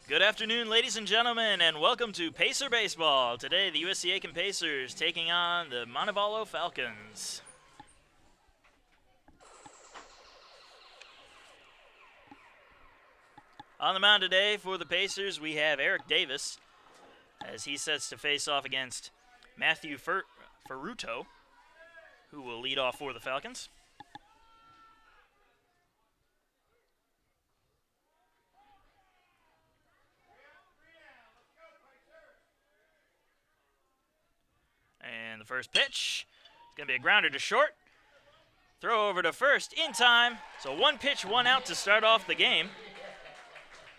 Good afternoon, ladies and gentlemen, and welcome to Pacer Baseball. Today, the USC Aiken Pacers taking on the Montevallo Falcons. On the mound today for the Pacers, we have Eric Davis, as he sets to face off against Matthew Ferruto, who will lead off for the Falcons. And the first pitch is going to be a grounder to short. Throw over to first in time. So one pitch, one out to start off the game.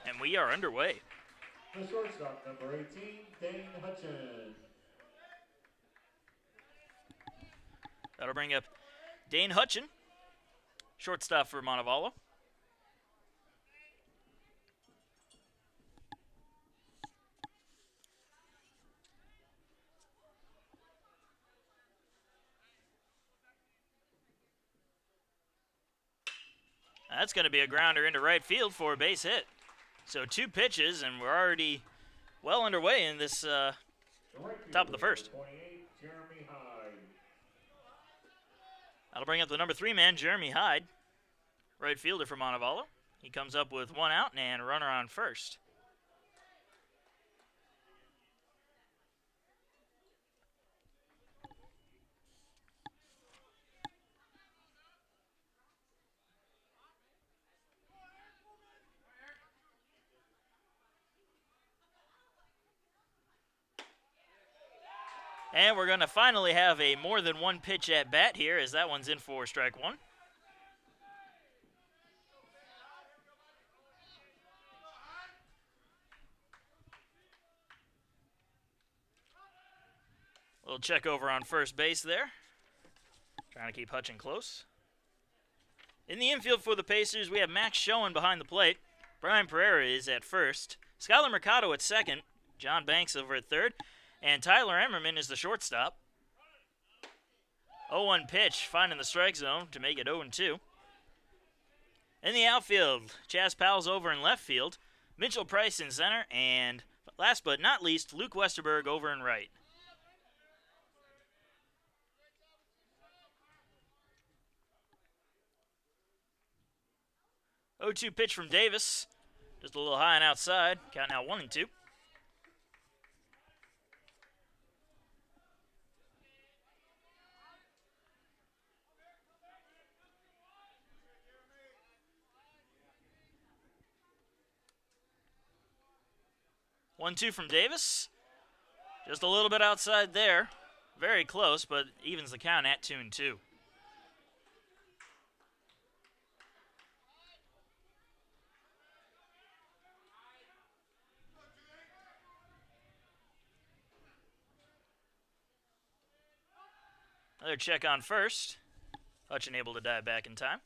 And we are underway. The shortstop, number 18, Dane Hutchin. That'll bring up Dane Hutchin, shortstop for Montevallo. That's going to be a grounder into right field for a base hit. So two pitches, and we're already well underway in this top of the first. That'll bring up the number 3 man, Jeremy Hyde, right fielder for Montevallo. He comes up with one out and a runner on first. And we're going to finally have a more than one pitch at bat here, as that one's in for strike one. Little check over on first base there. Trying to keep Hutchin close. In the infield for the Pacers, we have Max Schoen behind the plate. Brian Pereira is at first. Skylar Mercado at second. John Banks over at third. And Tyler Emmerman is the shortstop. 0-1 pitch, finding the strike zone to make it 0-2. In the outfield, Chaz Powell's over in left field. Mitchell Price in center. And last but not least, Luke Westerberg over in right. Oh, 2 pitch from Davis. Just a little high and outside. Count now 1-2. One, two from Davis. Just a little bit outside there. Very close, but evens the count at 2-2. Another check on first. Hutchin able to dive back in time.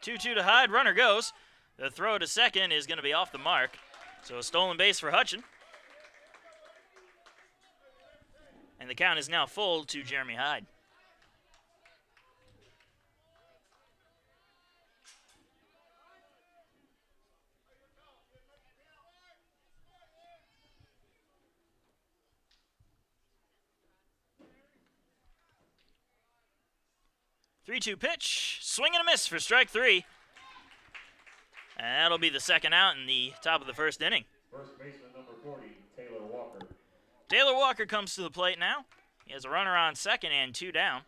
Two to Hyde, runner goes. The throw to second is going to be off the mark. So a stolen base for Hutchin. And the count is now full to Jeremy Hyde. Three-two pitch, swing and a miss for strike three. And that'll be the second out in the top of the first inning. First baseman, number 40, Taylor Walker. Taylor Walker comes to the plate now. He has a runner on second and 2 down.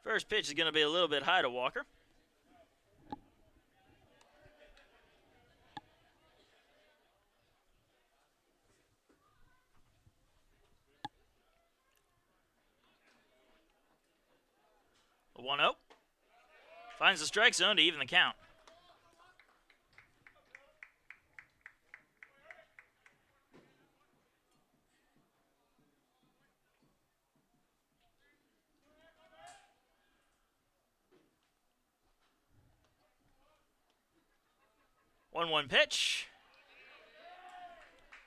First pitch is going to be a little bit high to Walker. A 1-0. Finds the strike zone to even the count. One pitch.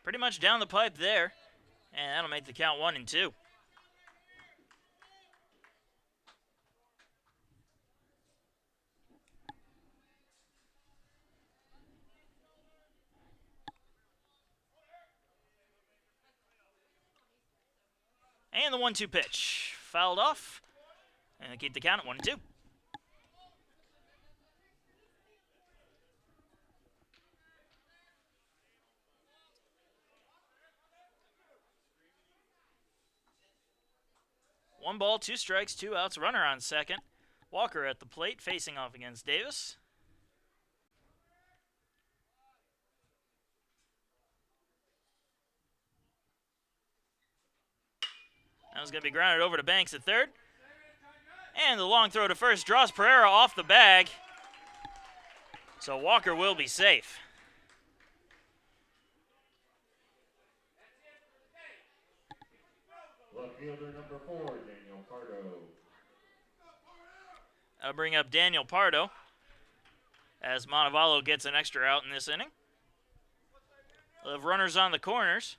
Pretty much down the pipe there. And that'll make the count 1-2. And the 1-2 pitch. Fouled off. And keep the count at 1-2. One ball, 2 strikes, 2 outs. Runner on second. Walker at the plate, facing off against Davis. That was going to be grounded over to Banks at third. And the long throw to first draws Pereira off the bag. So Walker will be safe. Left fielder number 4, Daniel Pardo. That'll bring up Daniel Pardo as Montevallo gets an extra out in this inning. We'll have runners on the corners.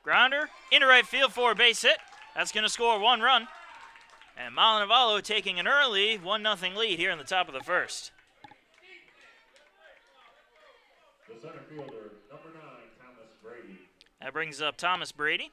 Grounder into right field for a base hit. That's going to score 1 run. And Montevallo taking an early 1-0 lead here in the top of the first. The center fielder, number 9, Thomas Brady. That brings up Thomas Brady.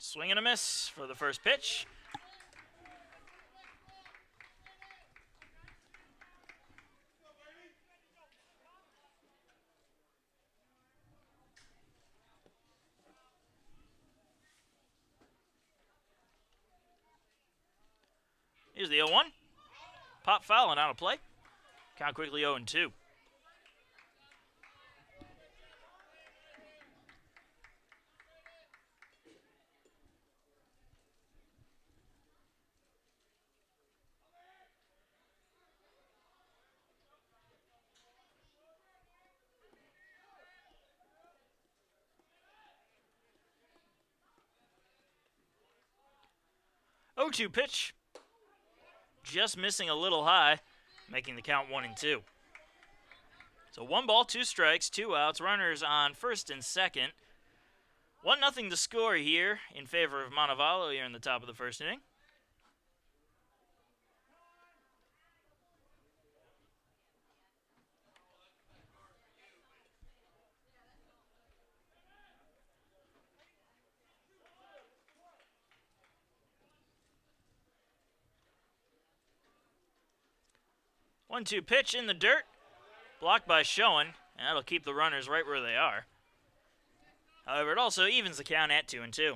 Swing and a miss for the first pitch. Here's the 0-1. Pop foul and out of play. Count quickly 0-2. 0-2 pitch. Just missing a little high, making the count 1-2. So 1 ball, 2 strikes, 2 outs. Runners on first and second. 1-0 to score here in favor of Montevallo here in the top of the first inning. One-two pitch in the dirt, blocked by Schoen, and that'll keep the runners right where they are. However, it also evens the count at 2-2.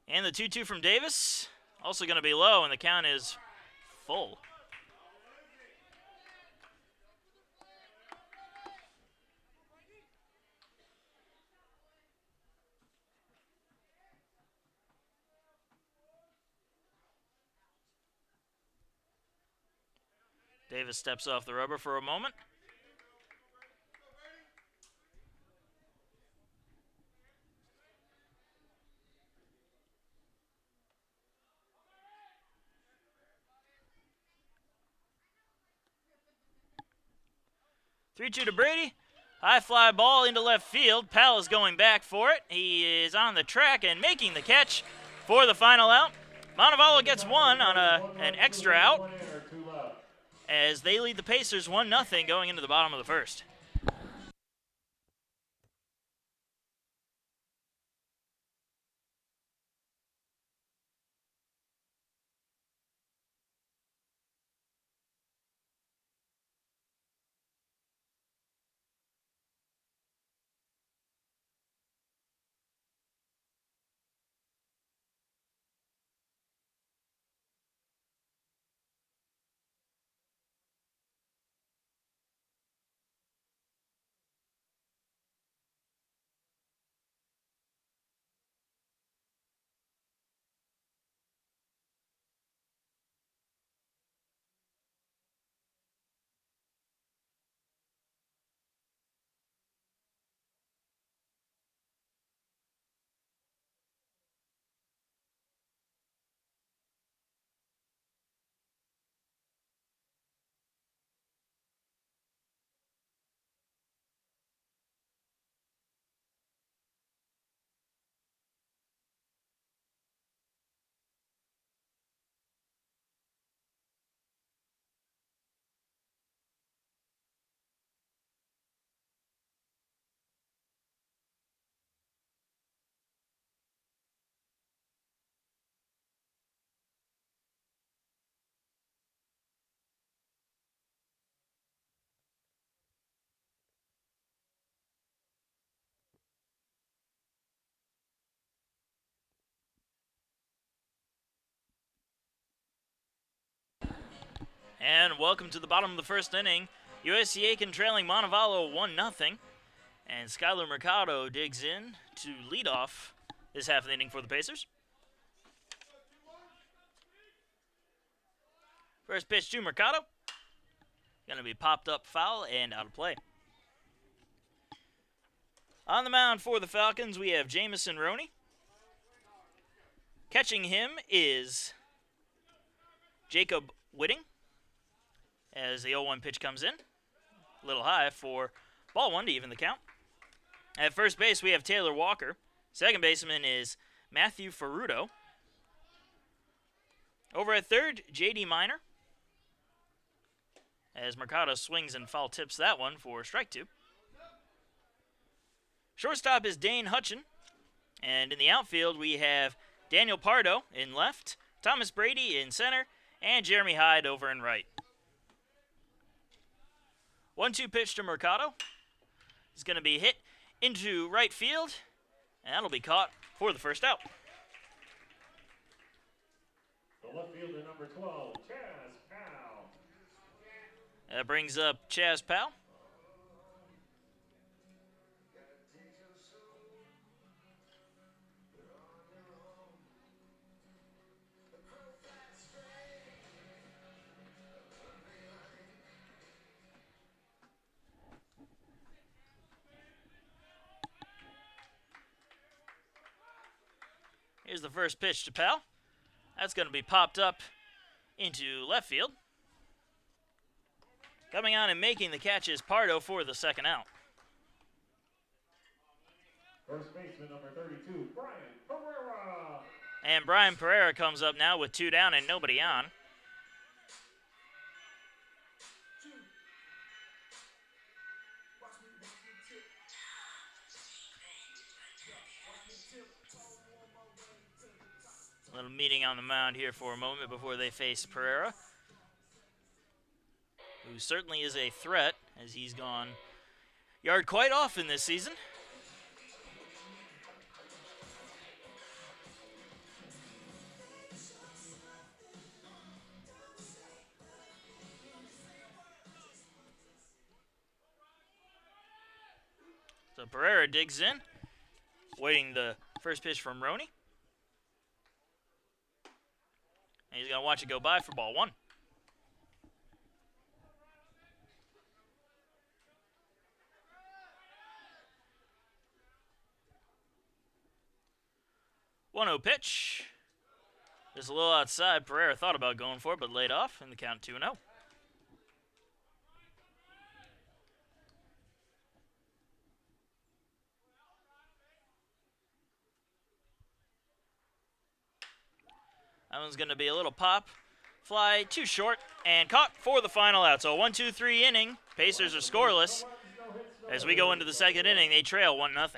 And the 2-2 from Davis, also going to be low, and the count is full. Davis steps off the rubber for a moment. Three-two to Brady. High fly ball into left field. Powell is going back for it. He is on the track and making the catch for the final out. Montevallo gets one on an extra out as they lead the Pacers 1-0 going into the bottom of the first. And welcome to the bottom of the first inning. USC Aiken trailing Montevallo 1-0. And Skylar Mercado digs in to lead off this half of the inning for the Pacers. First pitch to Mercado. Going to be popped up foul and out of play. On the mound for the Falcons, we have Jamison Roney. Catching him is Jacob Whitting. As the 0-1 pitch comes in. A little high for ball one to even the count. At first base, we have Taylor Walker. Second baseman is Matthew Ferrudo. Over at third, J.D. Minor. As Mercado swings and foul tips that one for strike two. Shortstop is Dane Hutchin. And in the outfield, we have Daniel Pardo in left, Thomas Brady in center, and Jeremy Hyde over in right. 1-2 pitch to Mercado. It's going to be hit into right field, and that'll be caught for the first out. The left fielder, number 12, Chaz Powell. That brings up Chaz Powell. Here's the first pitch to Powell. That's going to be popped up into left field. Coming on and making the catch is Pardo for the second out. First baseman, number 32, Brian Pereira. And Brian Pereira comes up now with two down and nobody on. A little meeting on the mound here for a moment before they face Pereira, who certainly is a threat as he's gone yard quite often this season. So Pereira digs in, waiting the first pitch from Roney. And he's going to watch it go by for ball one. One-oh pitch. Just a little outside. Pereira thought about going for it, but laid off, and the count 2-0. That one's going to be a little pop. Fly too short and caught for the final out. So 1-2-3 inning. Pacers are scoreless. As we go into the second inning, they trail 1-0.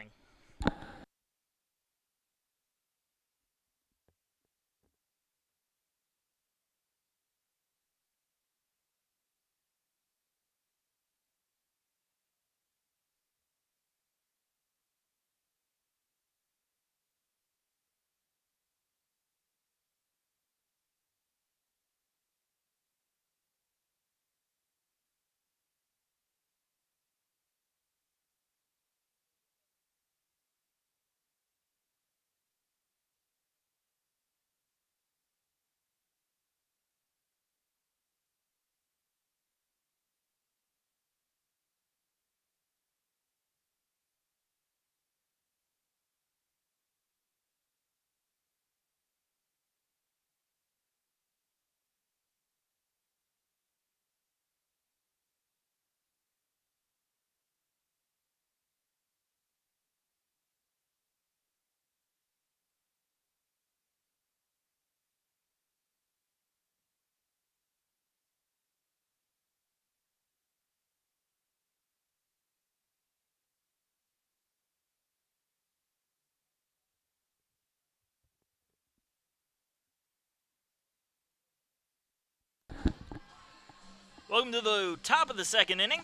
Welcome to the top of the second inning.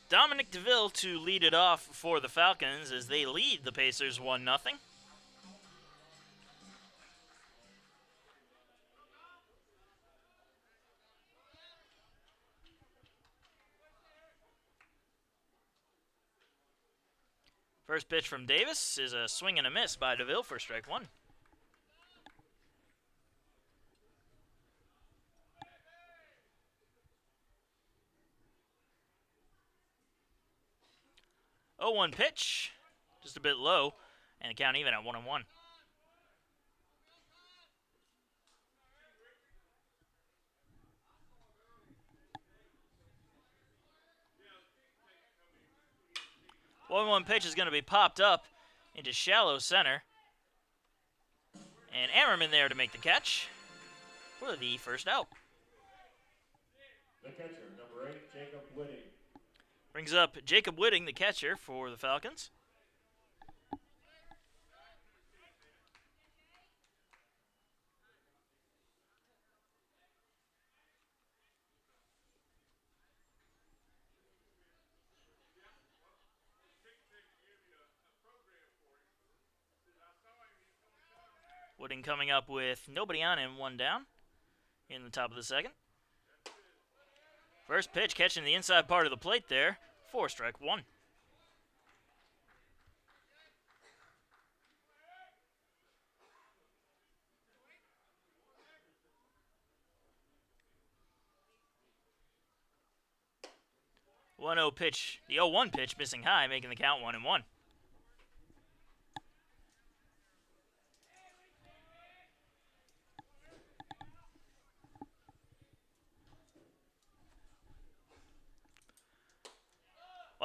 Dominic DeVille to lead it off for the Falcons as they lead the Pacers 1-0. First pitch from Davis is a swing and a miss by DeVille for strike one. Oh, 1 pitch, just a bit low, and the count even at 1-1. One pitch is going to be popped up into shallow center. And Ammerman there to make the catch for the first out. The catcher, number 8, Jacob Whitting. Brings up Jacob Whitting, the catcher for the Falcons. Whitting coming up with nobody on him, 1 down in the top of the second. First pitch catching the inside part of the plate there for strike one. The 1-0 pitch, the 0-1 pitch missing high, making the count 1-1.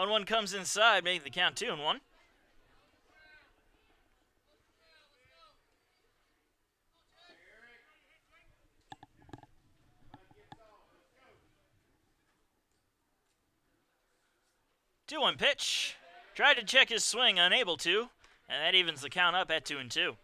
One comes inside, making the count 2-1. Two-one pitch. Tried to check his swing, unable to, and that evens the count up at 2-2.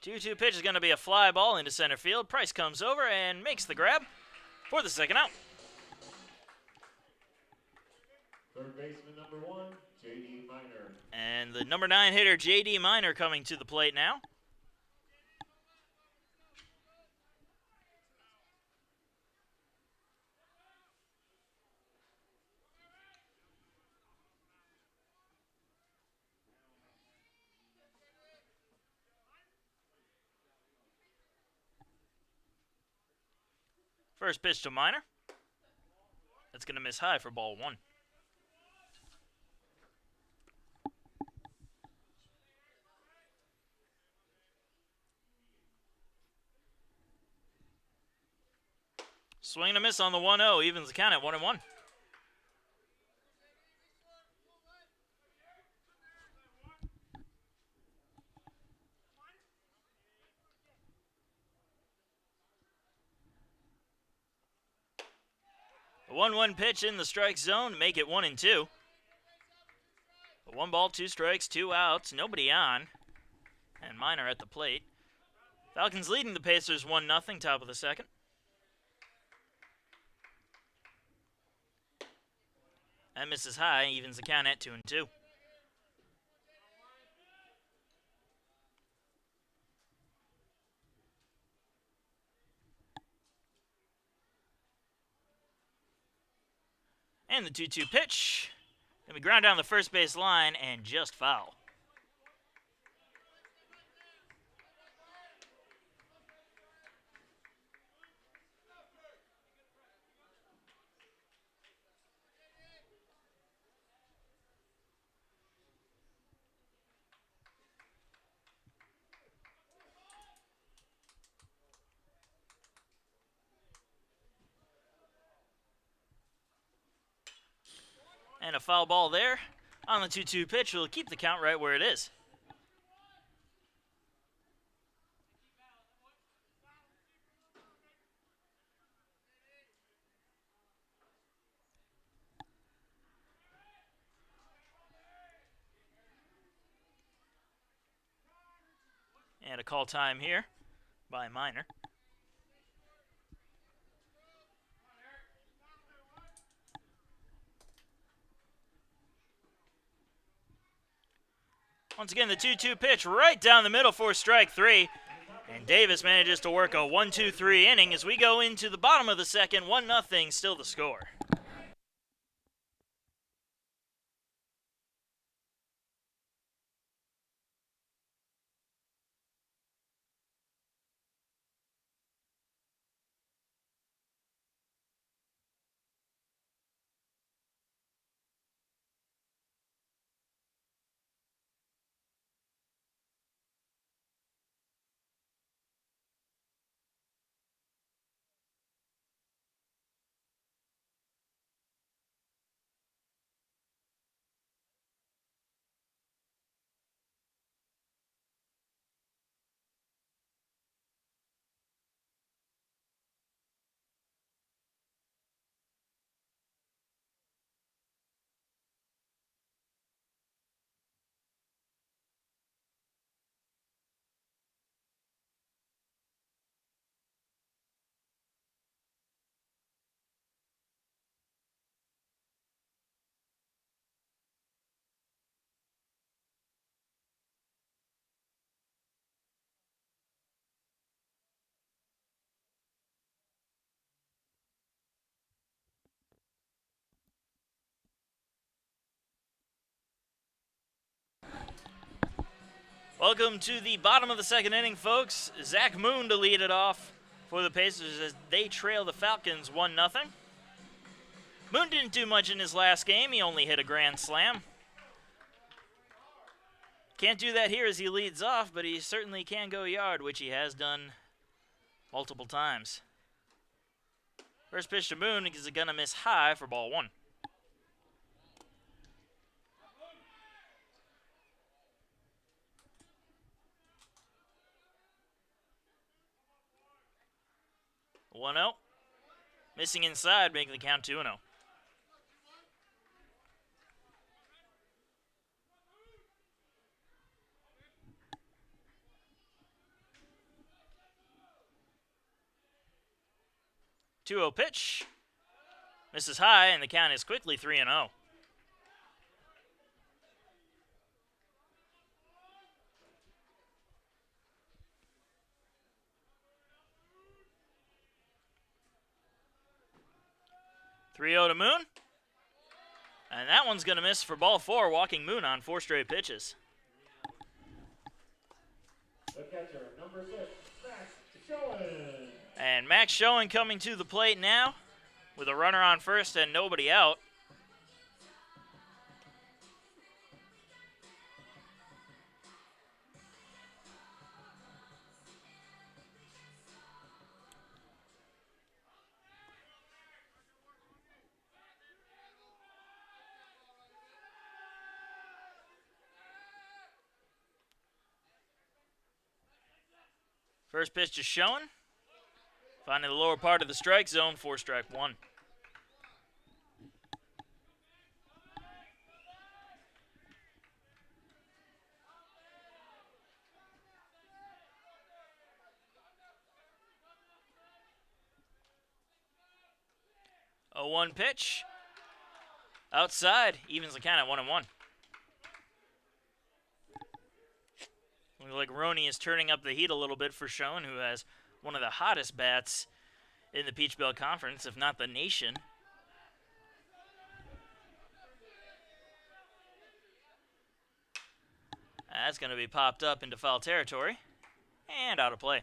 Two-two pitch is going to be a fly ball into center field. Price comes over and makes the grab for the second out. Third baseman number 1, J.D. Minor. And the number 9 hitter, J.D. Minor, coming to the plate now. First pitch to Minor. That's going to miss high for ball 1. Swing and a miss on the 1-0, evens the count at 1-1. The 1-1 pitch in the strike zone to make it 1-2. 1 ball, 2 strikes, 2 outs, nobody on. And Minor at the plate. Falcons leading the Pacers 1-0, top of the second. That misses high, evens the count at 2-2. And the 2-2 pitch. Then we ground down the first base line and just foul. And a foul ball there on the 2-2 pitch will keep the count right where it is. And a call time here by Minor. Once again, the 2-2 pitch right down the middle for strike 3. And Davis manages to work a 1-2-3 inning as we go into the bottom of the second. 1-0, still the score. Welcome to the bottom of the second inning, folks. Zach Moon to lead it off for the Pacers as they trail the Falcons 1-0. Moon didn't do much in his last game. He only hit a grand slam. Can't do that here as he leads off, but he certainly can go yard, which he has done multiple times. First pitch to Moon is going to miss high for ball 1. One 0. Missing inside, making the count 2-0. Two 2-0 pitch. Misses high, and the count is quickly 3-0. To Moon. And that one's going to miss for ball 4, walking Moon on 4 straight pitches. The catcher, number 6, Max Schoen. And Max Schoen coming to the plate now with a runner on first and nobody out. First pitch just showing. Finding the lower part of the strike zone for strike one. A 1 pitch. Outside, evens the count at 1-1. Looks like Roney is turning up the heat a little bit for Schoen, who has one of the hottest bats in the Peach Belt Conference, if not the nation. That's going to be popped up into foul territory and out of play.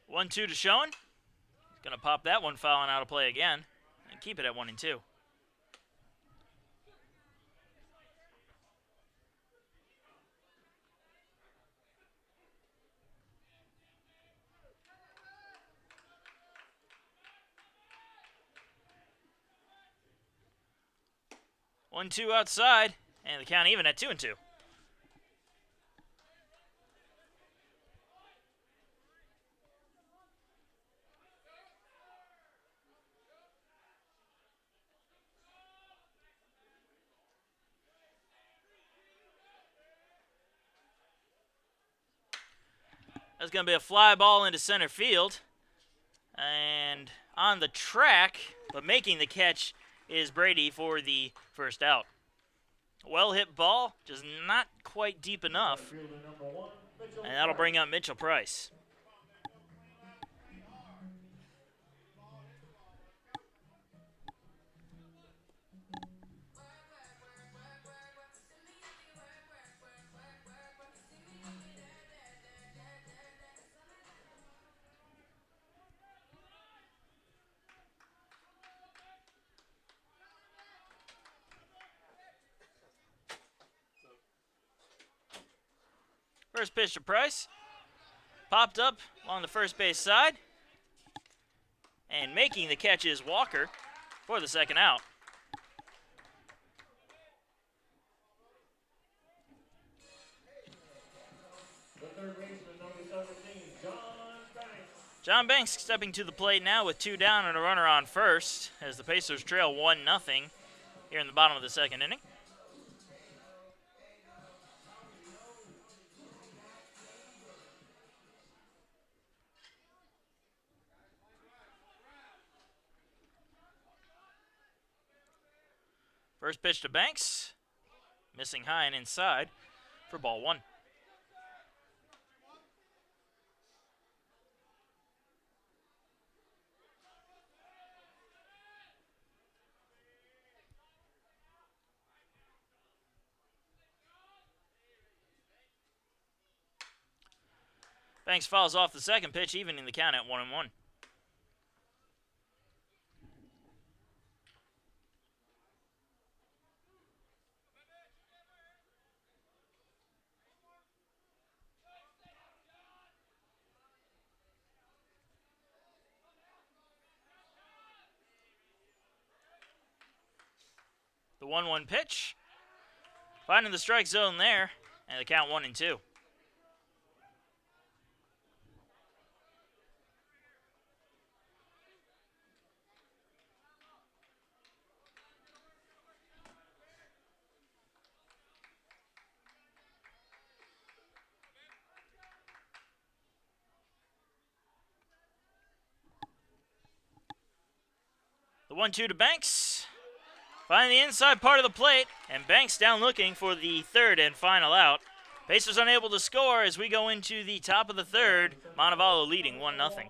One, 2 to Schoen. He's going to pop that one foul and out of play again and keep it at 1-2. One, 2 outside, and the count even at 2-2. That's going to be a fly ball into center field. And on the track, but making the catch, is Brady for the first out. Well hit ball, just not quite deep enough. And that'll bring up Mitchell Price. First pitch to Price. Popped up along the first base side. And making the catch is Walker for the second out. The third baseman, number 17, John Banks. John Banks stepping to the plate now with 2 down and a runner on first as the Pacers trail 1-0 here in the bottom of the second inning. First pitch to Banks, missing high and inside for ball 1. Banks fouls off the second pitch, evening the count at 1-1. The 1-1 pitch. Finding the strike zone there, and the count 1-2. The 1-2 to Banks. Finding the inside part of the plate, and Banks down looking for the third and final out. Pacers unable to score as we go into the top of the third. Montevallo leading 1-0.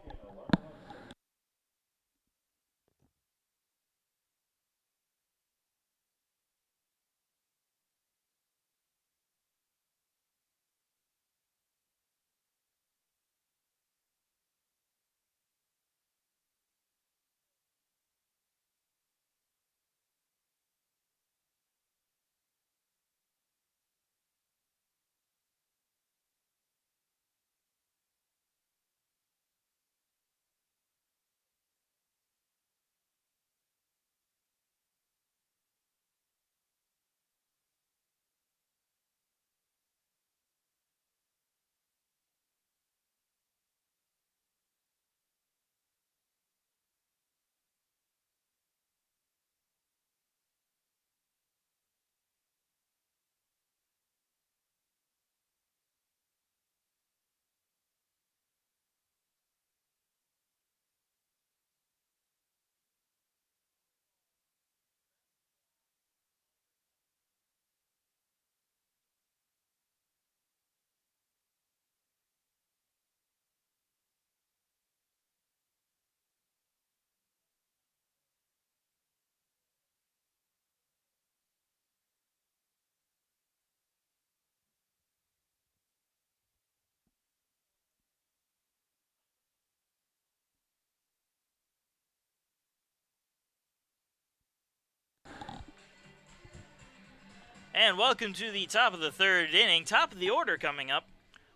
And welcome to the top of the third inning. Top of the order coming up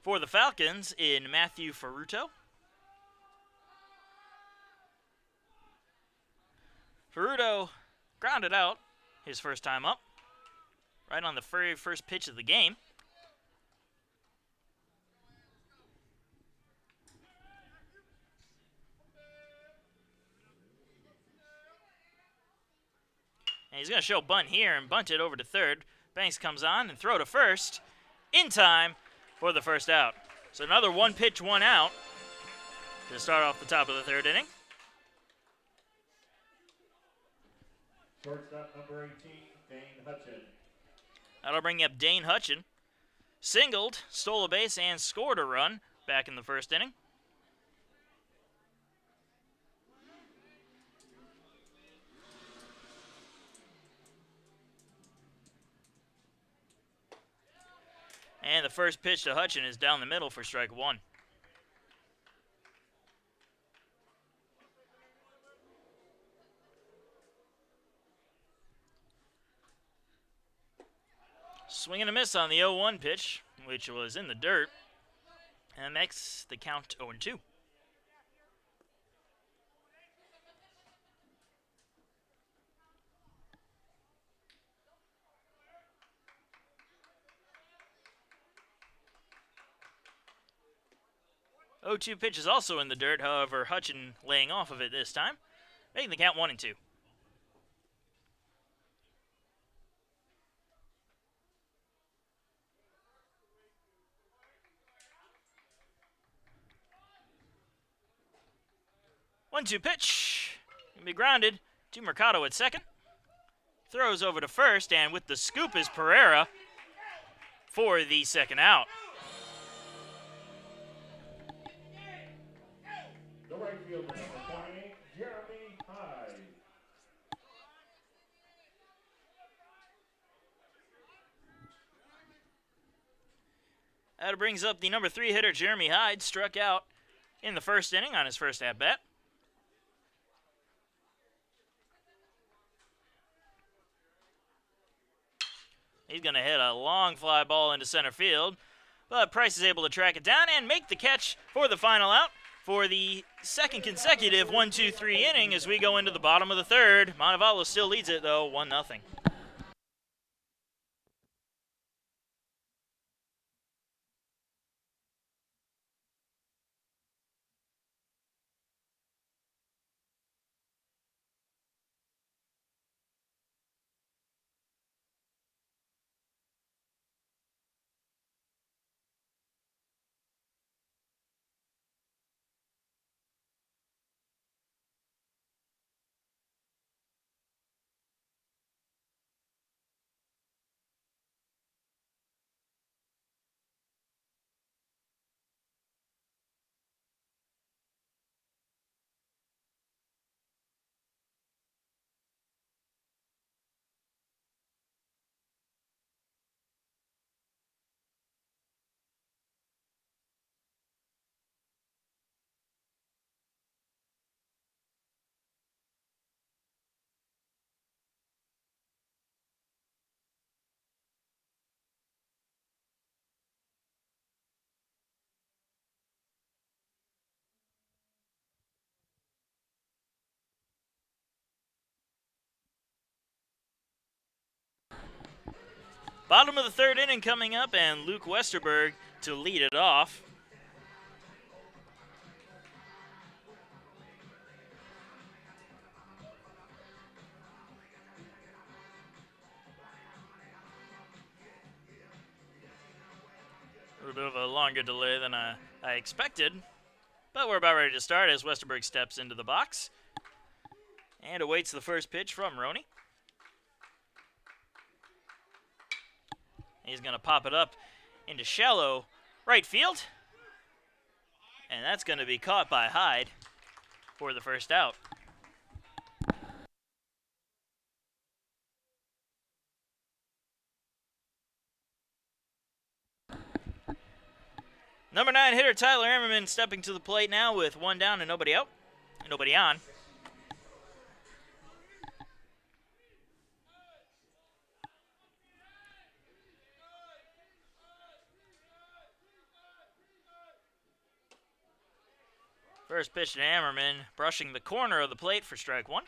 for the Falcons in Matthew Ferruto. Ferruto grounded out his first time up, right on the very first pitch of the game. And he's going to show bunt here and bunt it over to third. Banks comes on and throw to first in time for the first out. So another one pitch, one out to start off the top of the third inning. Shortstop number 18, Dane Hutchin. That'll bring up Dane Hutchin. Singled, stole a base, and scored a run back in the first inning. And the first pitch to Hutchin is down the middle for strike one. Swing and a miss on the 0-1 pitch, which was in the dirt. And makes the count 0-2. O2 pitch is also in the dirt, however, Hutchin laying off of it this time, making the count 1-2. One-two pitch. Gonna be grounded to Mercado at second. Throws over to first, and with the scoop is Pereira for the second out. The right fielder, number 28, Jeremy Hyde. That brings up the number 3 hitter, Jeremy Hyde, struck out in the first inning on his first at-bat. He's going to hit a long fly ball into center field, but Price is able to track it down and make the catch for the final out for the second consecutive 1-2-3 inning as we go into the bottom of the third. Montevallo still leads it, though, 1-0. Bottom of the third inning coming up, and Luke Westerberg to lead it off. A little bit of a longer delay than I expected, but we're about ready to start as Westerberg steps into the box and awaits the first pitch from Roney. He's going to pop it up into shallow right field. And that's going to be caught by Hyde for the first out. Number 9 hitter Tyler Emmerman stepping to the plate now with one down and nobody out, and nobody on. First pitch to Ammerman, brushing the corner of the plate for strike one.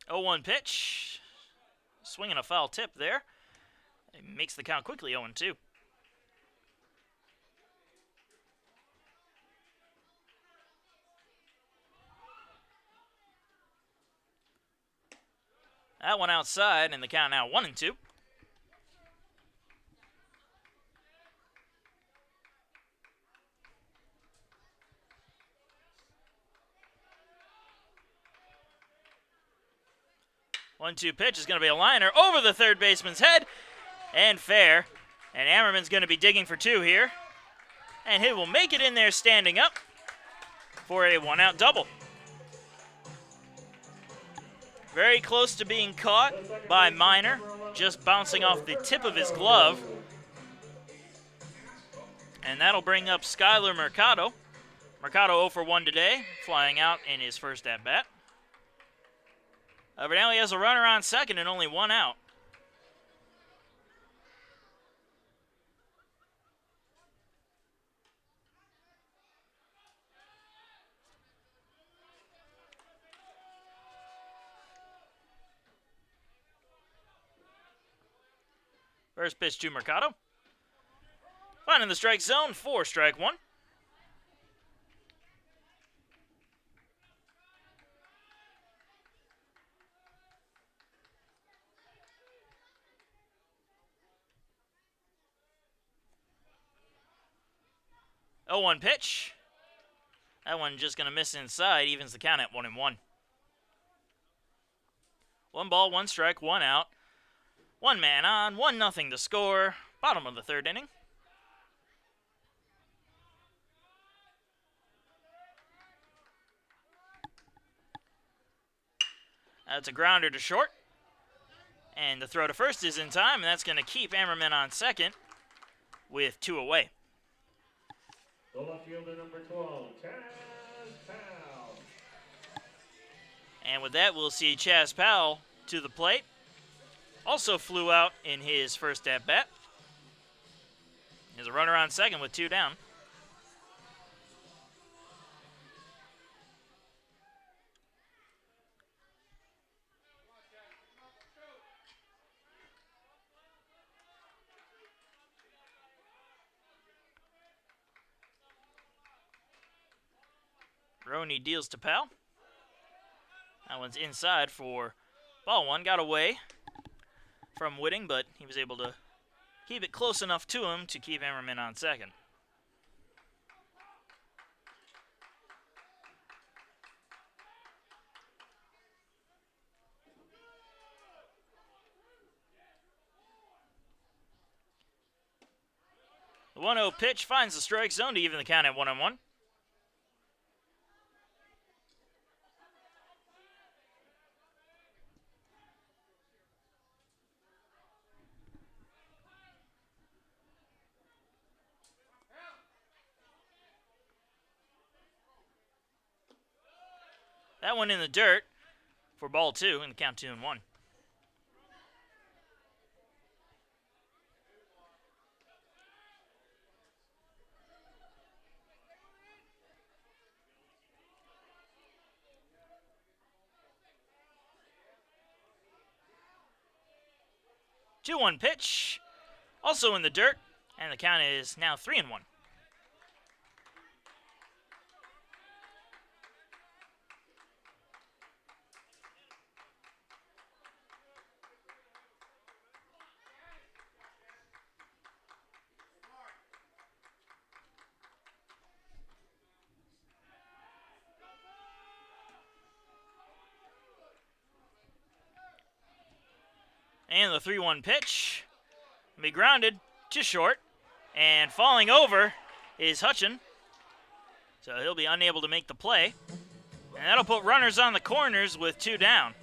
0-1 pitch. Swinging a foul tip there. It makes the count quickly 0-2. That one outside, and the count now 1-2. One-two pitch is going to be a liner over the third baseman's head, and fair. And Ammerman's going to be digging for two here, and he will make it in there standing up for a one-out double. Very close to being caught by Minor, just bouncing off the tip of his glove. And that'll bring up Skyler Mercado. Mercado 0 for 1 today, flying out in his first at-bat. But now he has a runner on second and only one out. First pitch to Mercado. Finding the strike zone for strike one. Oh, 1 pitch. That one just going to miss inside, evens the count at 1-1. 1 ball, 1 strike, 1 out. 1 man on, 1-0 to score. Bottom of the third inning. That's a grounder to short. And the throw to first is in time, and that's going to keep Ammerman on second with 2 away. The left fielder, number 12, Chaz Powell. And with that, we'll see Chaz Powell to the plate. Also flew out in his first at-bat. There's a runner on second with 2 down. Roney deals to Powell. That one's inside for ball 1. Got away from Whitting, but he was able to keep it close enough to him to keep Ammerman on second. The 1-0 pitch finds the strike zone to even the count at 1-1. That one in the dirt for ball 2 and the count 2-1. Two-one pitch, also in the dirt, and the count is now 3-1. And the 3-1 pitch will be grounded to short. And falling over is Hutchin. So he'll be unable to make the play. And that'll put runners on the corners with 2 down.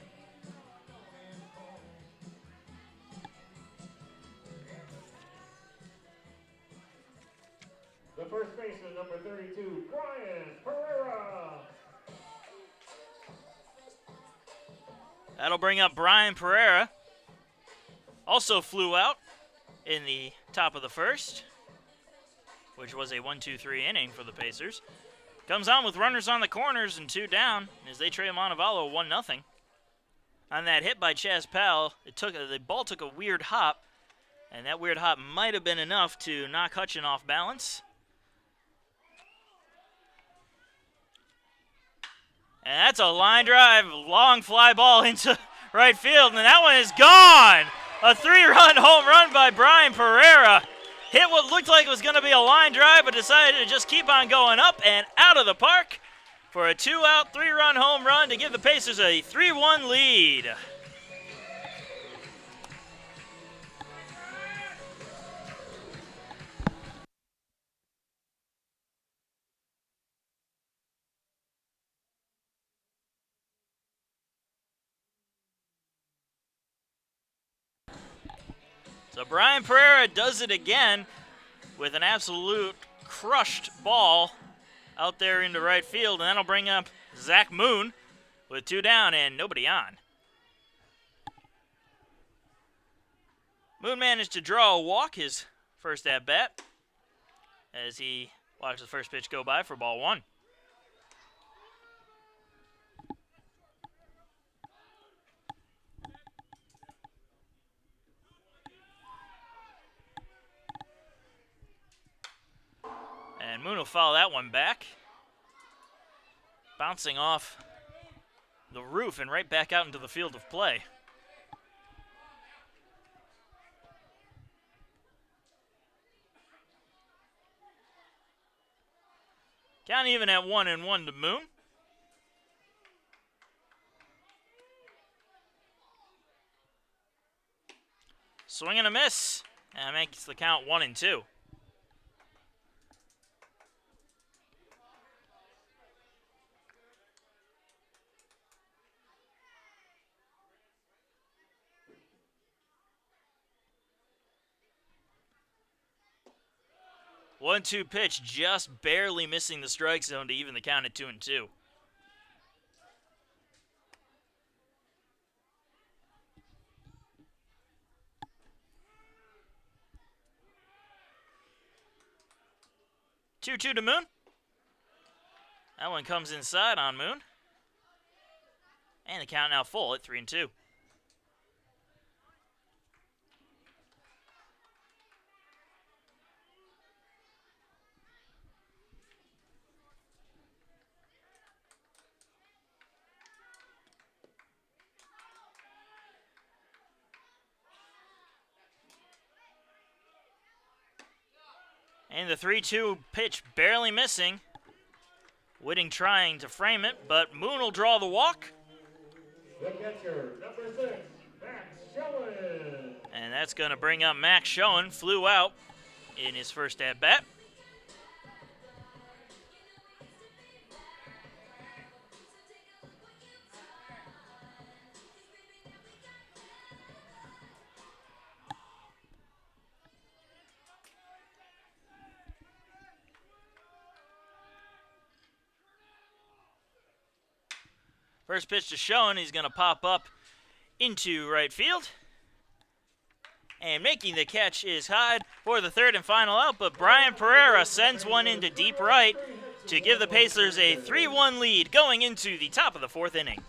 The first baseman, number 32, Brian Pereira. That'll bring up Brian Pereira. Also flew out in the top of the first, which was a 1-2-3 inning for the Pacers. Comes on with runners on the corners and 2 down as they trail Montevallo 1-0. On that hit by Chaz Powell, the ball took a weird hop, and that weird hop might have been enough to knock Hutchin off balance. And that's a line drive, long fly ball into right field, and that one is gone. A 3-run home run by Brian Pereira. Hit what looked like it was going to be a line drive, but decided to just keep on going up and out of the park for a 2-out, 3-run home run to give the Pacers a 3-1 lead. So Brian Pereira does it again with an absolute crushed ball out there into right field, and that'll bring up Zach Moon with 2 down and nobody on. Moon managed to draw a walk his first at-bat as he watched the first pitch go by for ball 1. And Moon will foul that one back, bouncing off the roof and right back out into the field of play. Count even at 1-1 to Moon. Swing and a miss. And that makes the count 1-2. One-two pitch, just barely missing the strike zone to even the count at 2-2. Two-two to Moon. That one comes inside on Moon. And the count now full at 3-2. And the 3-2 pitch barely missing. Whitting trying to frame it, but Moon will draw the walk. The catcher, number 6, Max Schoen. And that's going to bring up Max Schoen. Flew out in his first at-bat. First pitch to Schoen, he's going to pop up into right field. And making the catch is Hyde for the third and final out, but Brian Pereira sends one into deep right to give the Pacers a 3-1 lead going into the top of the 4th inning.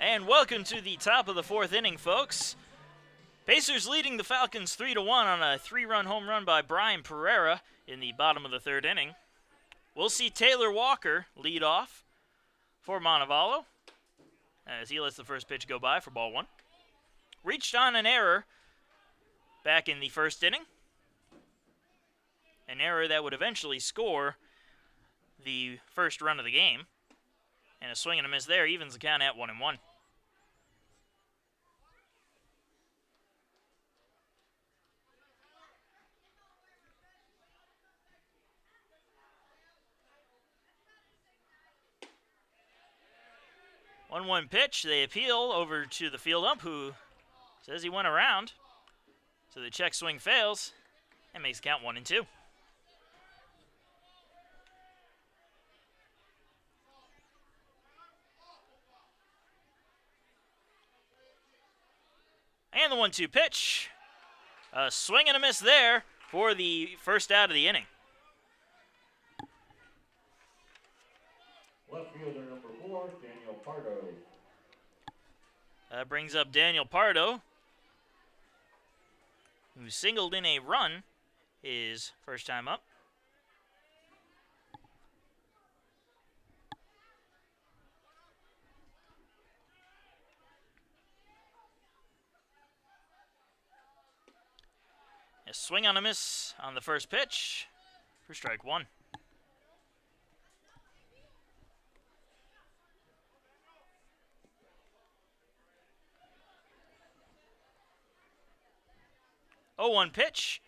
And welcome to the top of the fourth inning, folks. Pacers leading the Falcons 3-1 on a 3-run home run by Brian Pereira in the bottom of the third inning. We'll see Taylor Walker lead off for Montevallo as he lets the first pitch go by for ball one. Reached on an error back in the first inning. An error that would eventually score the first run of the game. And a swing and a miss there evens the count at 1-1. One pitch. They appeal over to the field ump, who says he went around. So the check swing fails and makes the count 1-2. And the 1-2 pitch. A swing and a miss there for the first out of the inning. Left fielder number 4, Daniel Pardo. That brings up Daniel Pardo, who singled in a run his first time up. A swing on a miss on the first pitch for strike one. Oh, 1 pitch.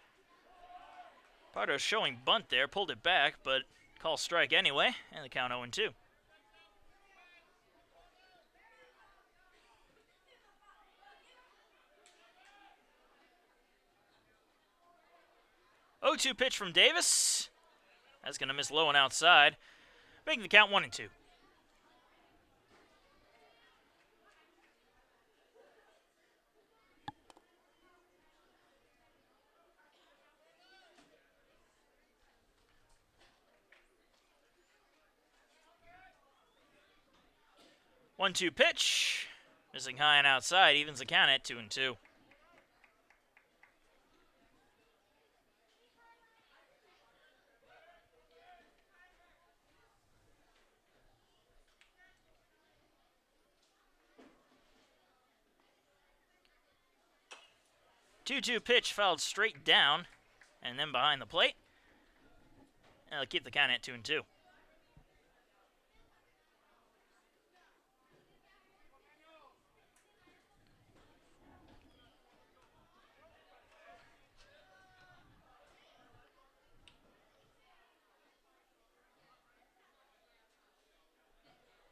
Pardo showing bunt there, pulled it back, but call strike anyway, and the count 0-2. Oh, 2 pitch from Davis. That's going to miss low and outside, making the count 1-2. One-two pitch, missing high and outside, evens the count at 2-2. Two-two pitch fouled straight down, and then behind the plate. And they'll keep the count at 2-2.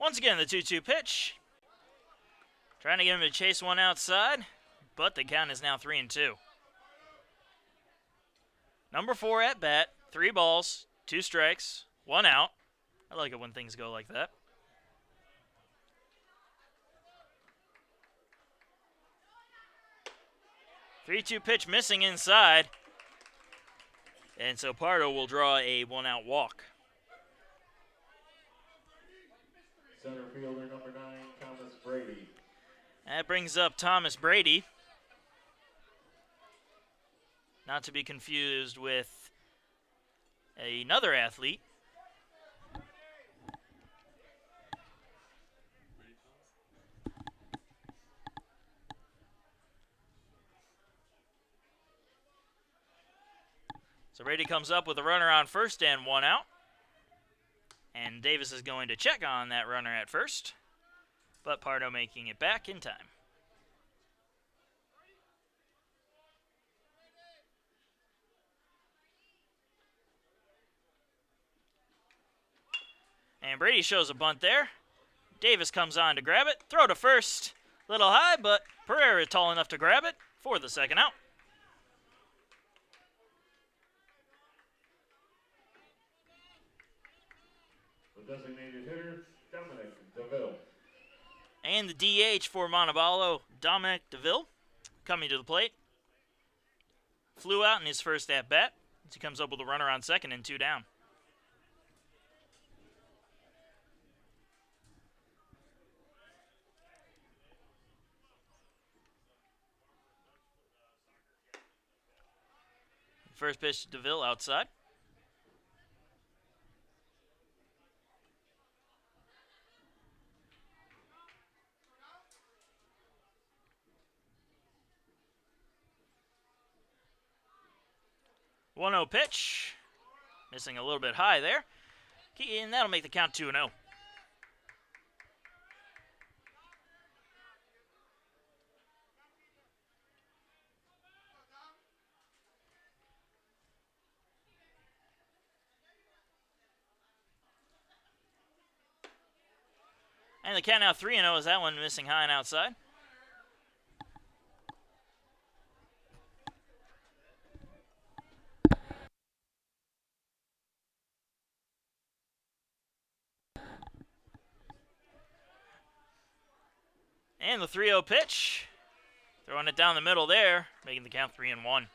Once again, the 2-2 pitch. Trying to get him to chase one outside, but the count is now 3-2. Number 4 at bat, 3 balls, 2 strikes, 1 out. I like it when things go like that. Three-two pitch missing inside. And so Pardo will draw a 1-out walk. Center fielder number 9, Thomas Brady. That brings up Thomas Brady. Not to be confused with another athlete. So Brady comes up with a runner on first and 1 out. And Davis is going to check on that runner at first, but Pardo making it back in time. And Brady shows a bunt there. Davis comes on to grab it. Throw to first. Little high, but Pereira tall enough to grab it for the second out. The designated hitter, Dominic DeVille. And the DH for Montevallo, Dominic DeVille, coming to the plate. Flew out in his first at-bat as he comes up with a runner on second and 2 down. first pitch to DeVille outside. One 0 pitch. Missing a little bit high there. And that'll make the count 2-0. And the count now 3-0 is that one missing high and outside. And the 3-0 pitch. Throwing it down the middle there, making the count 3-1.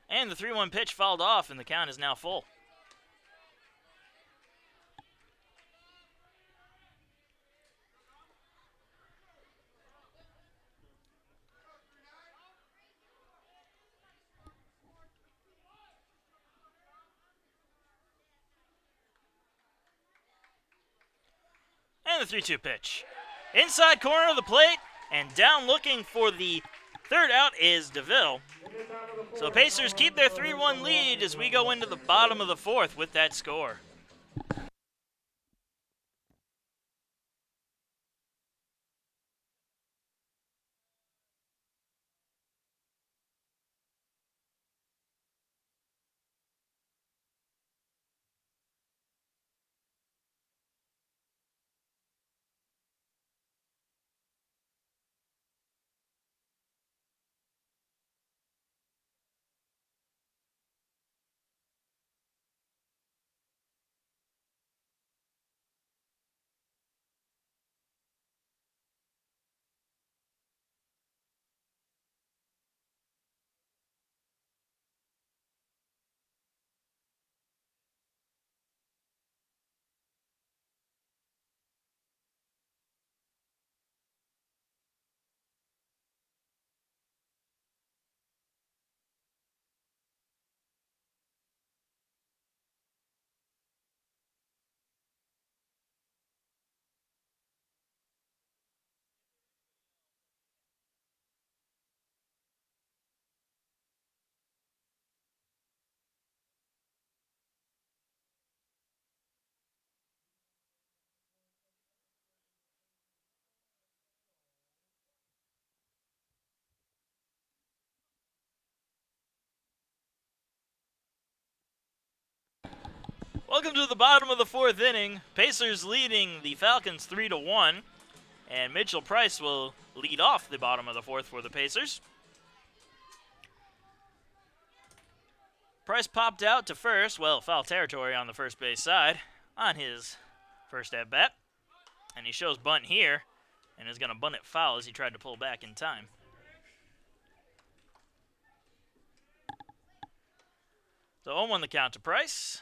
And the 3-1 pitch fouled off, and the count is now full. And the 3-2 pitch. Inside corner of the plate, and down looking for the third out is DeVille. So Pacers keep their 3-1 lead as we go into the bottom of the fourth with that score. Welcome to the bottom of the fourth inning. Pacers leading the Falcons 3-1, and Mitchell Price will lead off the bottom of the fourth for the Pacers. Price popped out to first, well, foul territory on the first base side on his first at bat, and he shows bunt here, and is going to bunt it foul as he tried to pull back in time. So 0-1 the count to Price.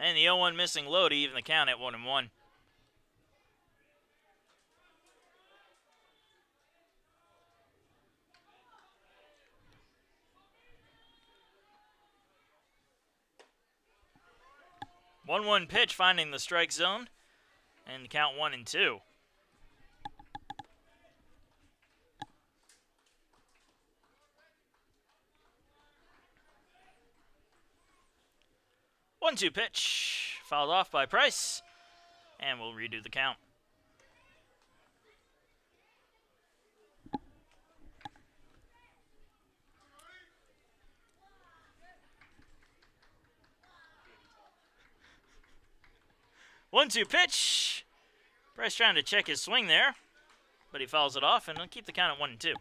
And the 0-1 missing low to even the count at 1-1. One pitch finding the strike zone, and the count 1-2. One-two pitch, fouled off by Price, and we'll redo the count. One-two pitch. Price trying to check his swing there, but he fouls it off, and he'll keep the count at 1-2.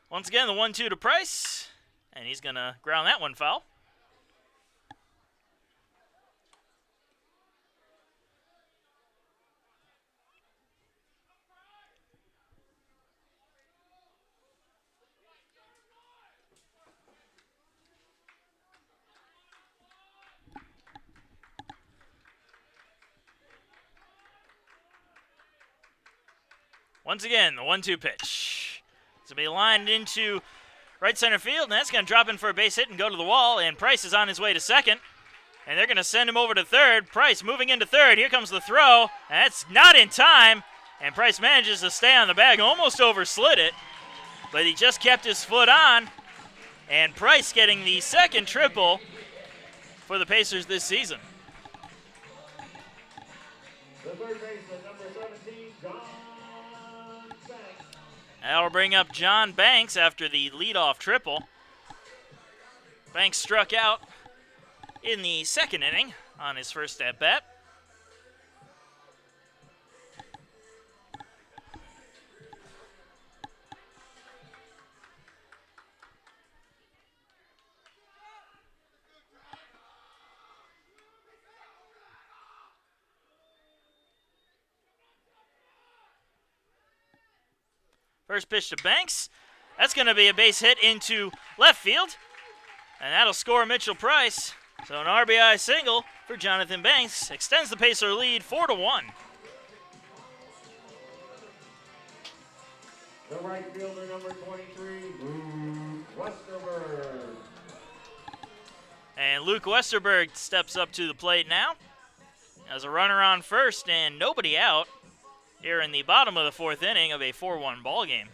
Once again, the 1-2 to Price, and he's going to ground that one foul. Once again, the 1-2 pitch. It's going to be lined into right center field, and that's going to drop in for a base hit and go to the wall, and Price is on his way to second. And they're going to send him over to third. Price moving into third. Here comes the throw, and that's not in time. And Price manages to stay on the bag, almost overslid it, but he just kept his foot on. And Price getting the second triple for the Pacers this season. The third baseman, number 17, John Banks. That'll bring up John Banks after the leadoff triple. Banks struck out in the second inning on his first at-bat. First pitch to Banks. That's going to be a base hit into left field, and that'll score Mitchell Price. So an RBI single for Jonathan Banks extends the Pacer lead 4-1. The right fielder, number 23, Luke Westerberg. And Luke Westerberg steps up to the plate now. As a runner on first and nobody out here in the bottom of the fourth inning of a 4-1 ball game.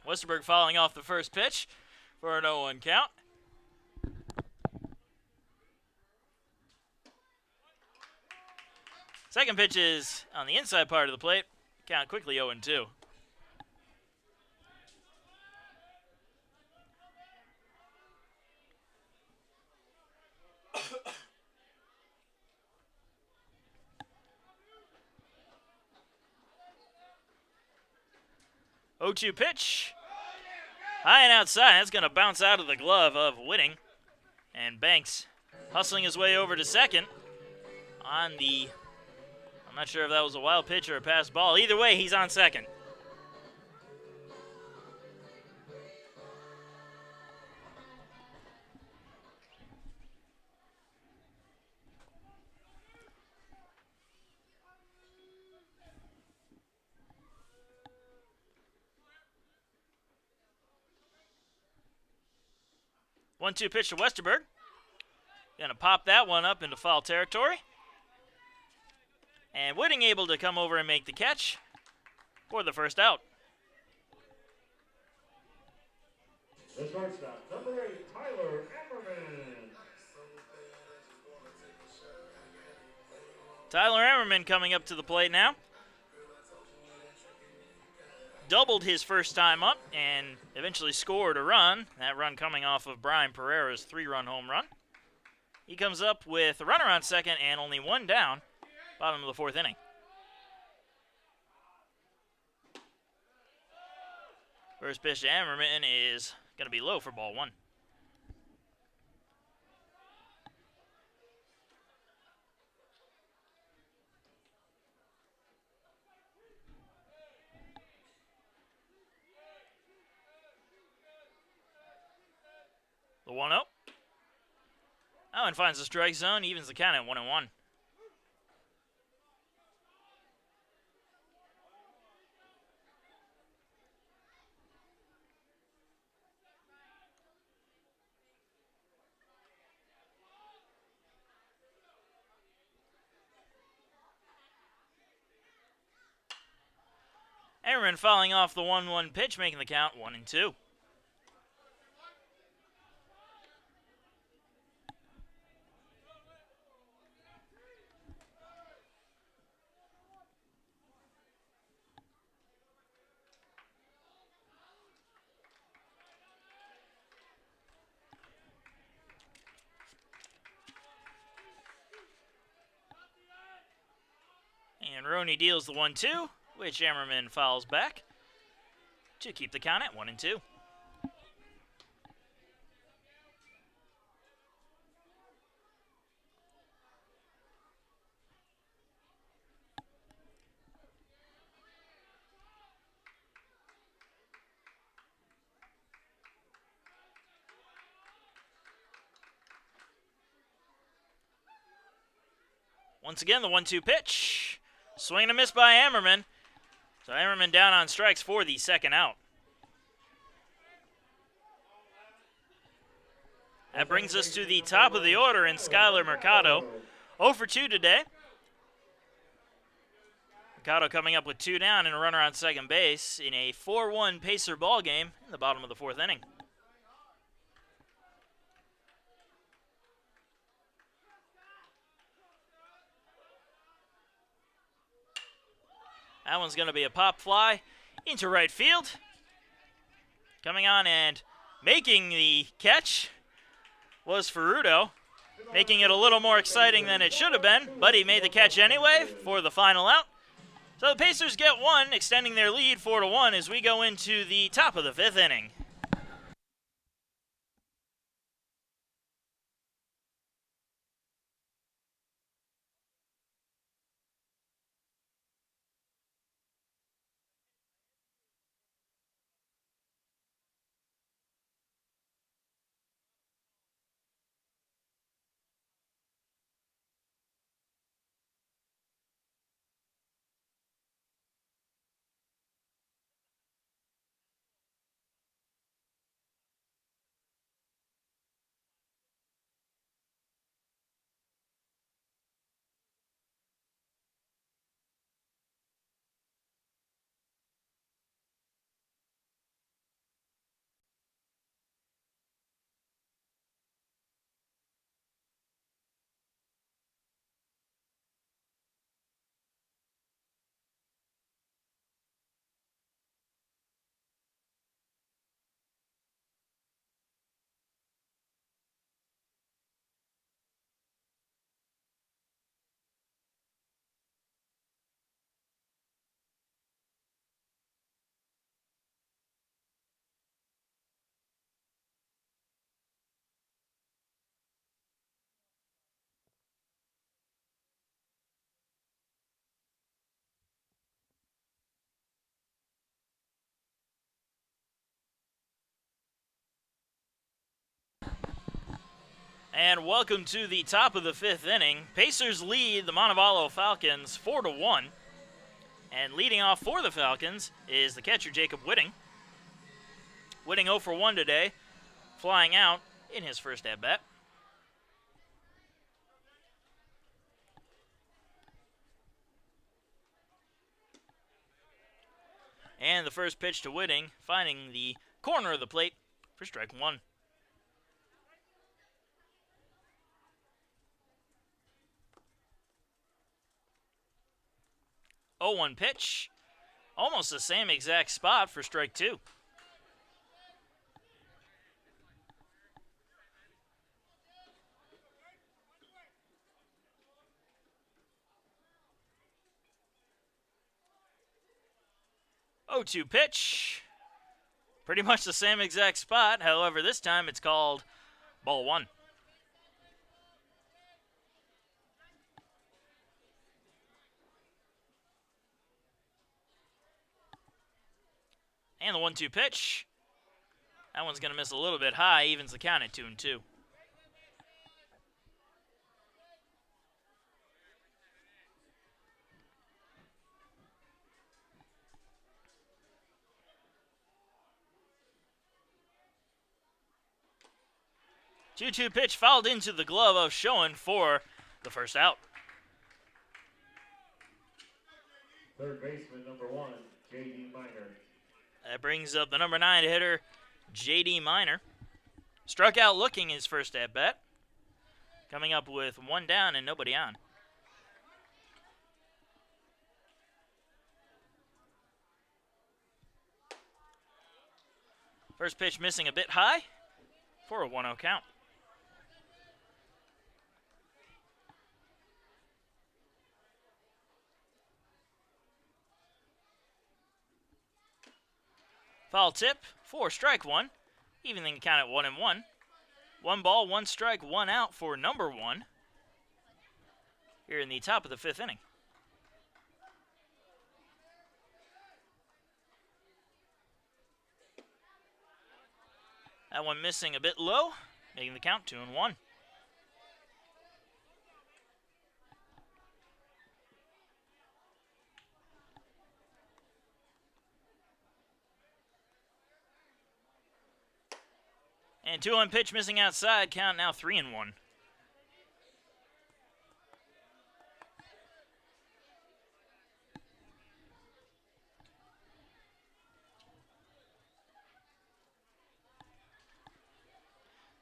Westerberg following off the first pitch for an 0-1 count. Second pitch is on the inside part of the plate. Count quickly 0-2. Oh-2 pitch. High and outside. That's going to bounce out of the glove of Whitting. And Banks hustling his way over to second on the... I'm not sure if that was a wild pitch or a pass ball. Either way, he's on second. One-two pitch to Westerberg. Gonna pop that one up into foul territory. And Whitting able to come over and make the catch for the first out. The shortstop, number 8, Tyler Emmerman. Tyler Emmerman coming up to the plate now. Doubled his first time up and eventually scored a run. That run coming off of Brian Pereira's 3-run home run. He comes up with a runner on second and only one down. Bottom of the fourth inning. First pitch to Emmerman is going to be low for ball one. The 1-0. That one finds the strike zone, evens the count at 1-1. Emmerman fouling off the 1-1 pitch, making the count 1-2. And Roney deals the 1-2, which Ammerman fouls back to keep the count at 1-2. Once again, the 1-2 pitch. Swing and a miss by Ammerman. So Ammerman down on strikes for the second out. That brings us to the top of the order in Skylar Mercado. 0 for 2 today. Mercado coming up with 2 down and a runner on second base in a 4-1 Pacer ball game in the bottom of the 4th inning. That one's going to be a pop fly into right field. Coming on and making the catch was Ferrudo, making it a little more exciting than it should have been, but he made the catch anyway for the final out. So the Pacers get 1, extending their lead 4-1 as we go into the top of the 5th inning. And welcome to the top of the 5th inning. Pacers lead the Montevallo Falcons 4-1. And leading off for the Falcons is the catcher, Jacob Whitting. Whitting 0 for 1 today, flying out in his first at-bat. And the first pitch to Whitting, finding the corner of the plate for strike 1. 0-1 pitch. Almost the same exact spot for strike 2. Oh, 2 pitch. Pretty much the same exact spot. However, this time it's called ball 1. And the 1-2 pitch. That one's going to miss a little bit high, evens the count at 2-2. Two-two pitch fouled into the glove of Schoen for the first out. Third baseman, number 1, J.D. Minor. That brings up the number 9 hitter, J.D. Minor. Struck out looking his first at-bat. Coming up with 1 down and nobody on. First pitch missing a bit high for a 1-0 count. Foul tip for strike one. Evening count at 1-1. 1 ball, 1 strike, 1 out for number 1 here in the top of the 5th inning. That one missing a bit low, making the count 2-1. And 2-1 pitch missing outside, count now 3-1.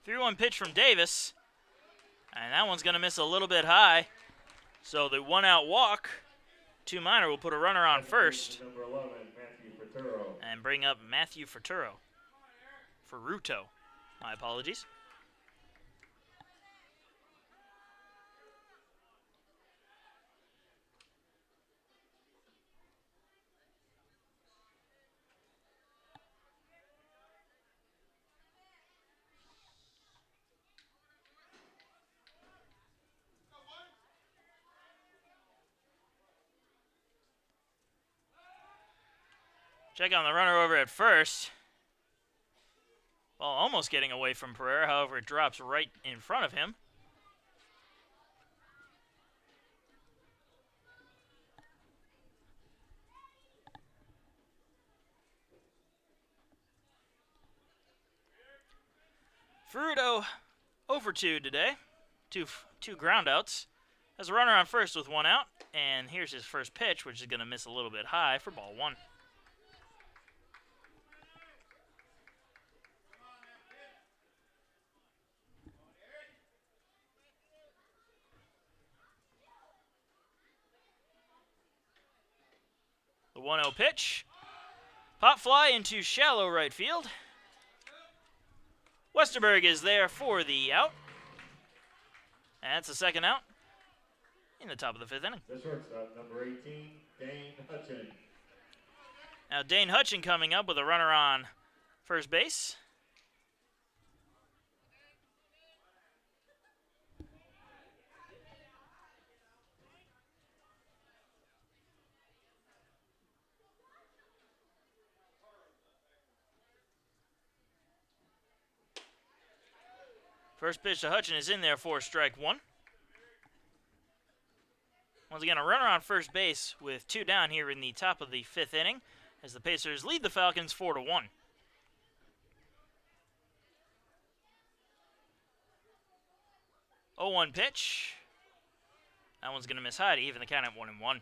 Three-one pitch from Davis, and that one's going to miss a little bit high. So the 1-out walk to Minor will put a runner on first. Number 11, Matthew Ferturo. And bring up Matthew Ferturo. Ferruto. My apologies. Check on the runner over at first. Ball almost getting away from Pereira, however it drops right in front of him. Ferruto over 2 today. Two groundouts. Has a runner on first with 1 out. And here's his first pitch, which is going to miss a little bit high for ball 1. The 1-0 pitch. Pop fly into shallow right field. Westerberg is there for the out. That's the second out in the top of the 5th inning. The shortstop, number 18, Dane Hutchin. Now Dane Hutchin coming up with a runner on first base. First pitch to Hutchin is in there for strike 1. Once again, a runner on first base with 2 down here in the top of the 5th inning as the Pacers lead the Falcons 4-1. 0-1 pitch. That one's going to miss high to even the count at 1-1.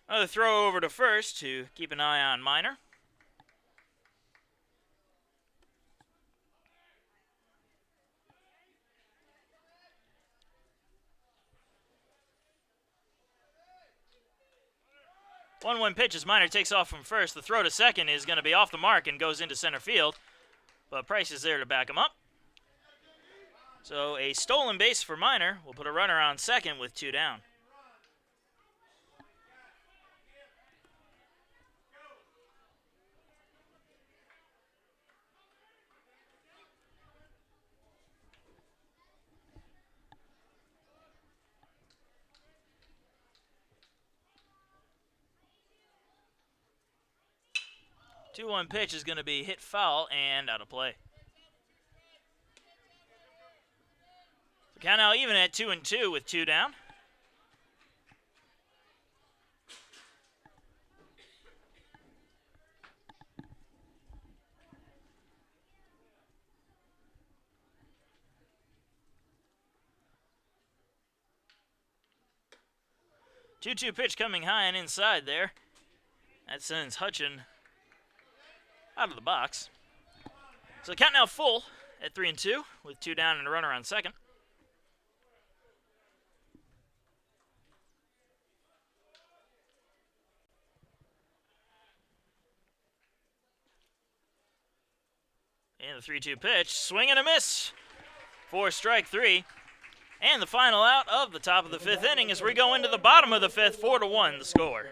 Another throw over to first to keep an eye on Minor. One pitch as Minor takes off from first. The throw to second is going to be off the mark and goes into center field, but Price is there to back him up. So a stolen base for Minor will put a runner on second with 2 down. The 2-1 pitch is going to be hit foul and out of play. So count now even at 2-2 with 2 down. Two-two pitch coming high and inside there. That sends Hutchin out of the box. So the count now full at 3-2 with 2 down and a runner on second. And the 3-2 pitch, swing and a miss for strike 3. And the final out of the top of the 5th inning as we go into the bottom of the 5th, 4-1 the score.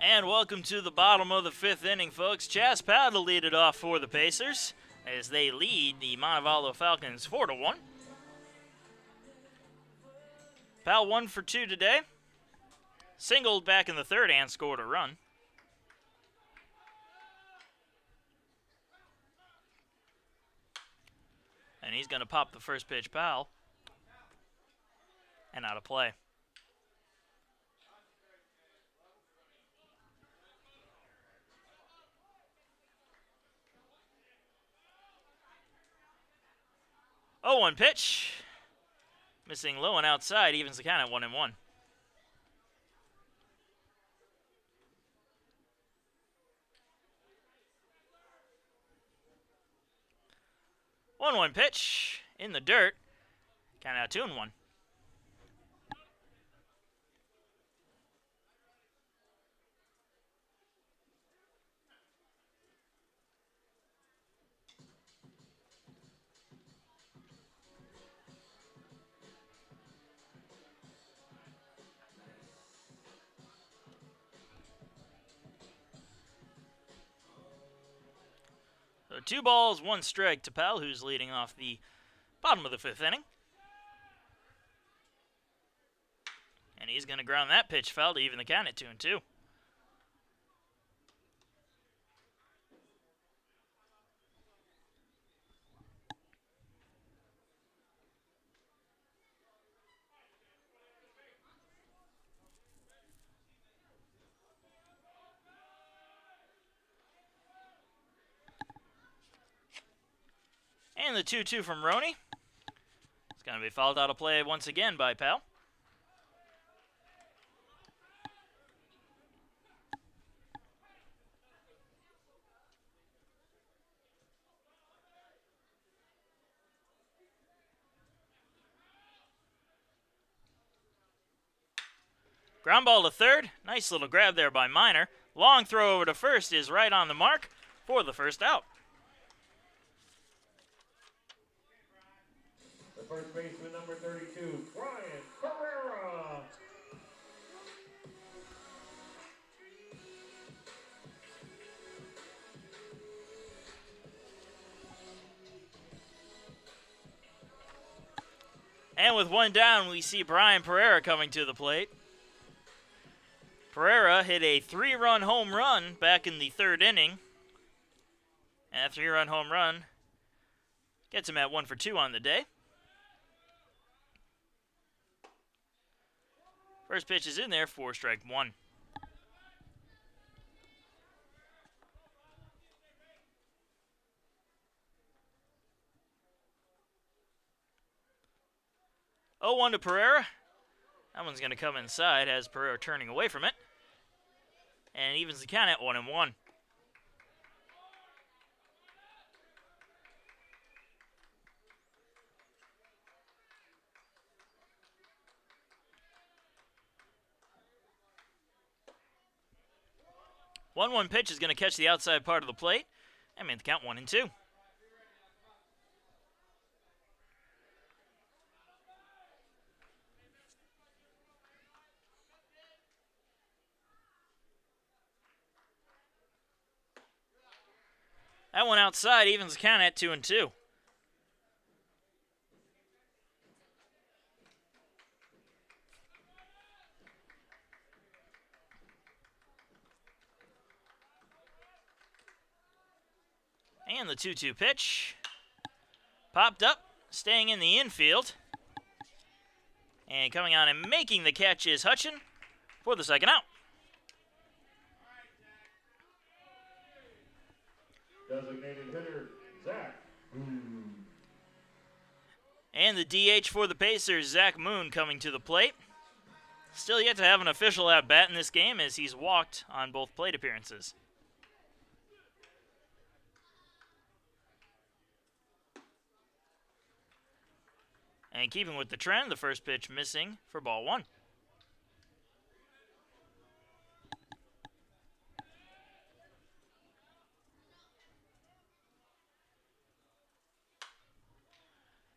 And welcome to the bottom of the 5th inning, folks. Chas Powell to lead it off for the Pacers as they lead the Montevallo Falcons 4-1. Powell 1 for 2 today. Singled back in the 3rd and scored a run. And he's going to pop the first pitch, Powell. And out of play. Oh, 1 pitch. Missing low and outside, evens the count at 1-1. One pitch in the dirt. Count out 2-1. So 2 balls, 1 strike to Powell, who's leading off the bottom of the 5th inning. And he's going to ground that pitch foul to even the count at 2-2. And the 2-2 from Roney. It's going to be fouled out of play once again by Powell. Ground ball to third. Nice little grab there by Minor. Long throw over to first is right on the mark for the first out. The first baseman, number 32, Brian Pereira. And with 1 down, we see Brian Pereira coming to the plate. Pereira hit a 3-run home run back in the 3rd inning. And that 3-run home run gets him at 1 for 2 on the day. First pitch is in there for strike 1. Oh, 1 to Pereira. That one's going to come inside as Pereira turning away from it. And evens the count at 1-1. 1-1 pitch is going to catch the outside part of the plate and make the count 1-2. That one outside evens the count at 2-2. And the 2-2 pitch. Popped up, staying in the infield. And coming on and making the catch is Hutchin for the second out. Designated hitter, Zach Moon. And the DH for the Pacers, Zach Moon, coming to the plate. Still yet to have an official at-bat in this game as he's walked on both plate appearances. And keeping with the trend, the first pitch missing for ball 1.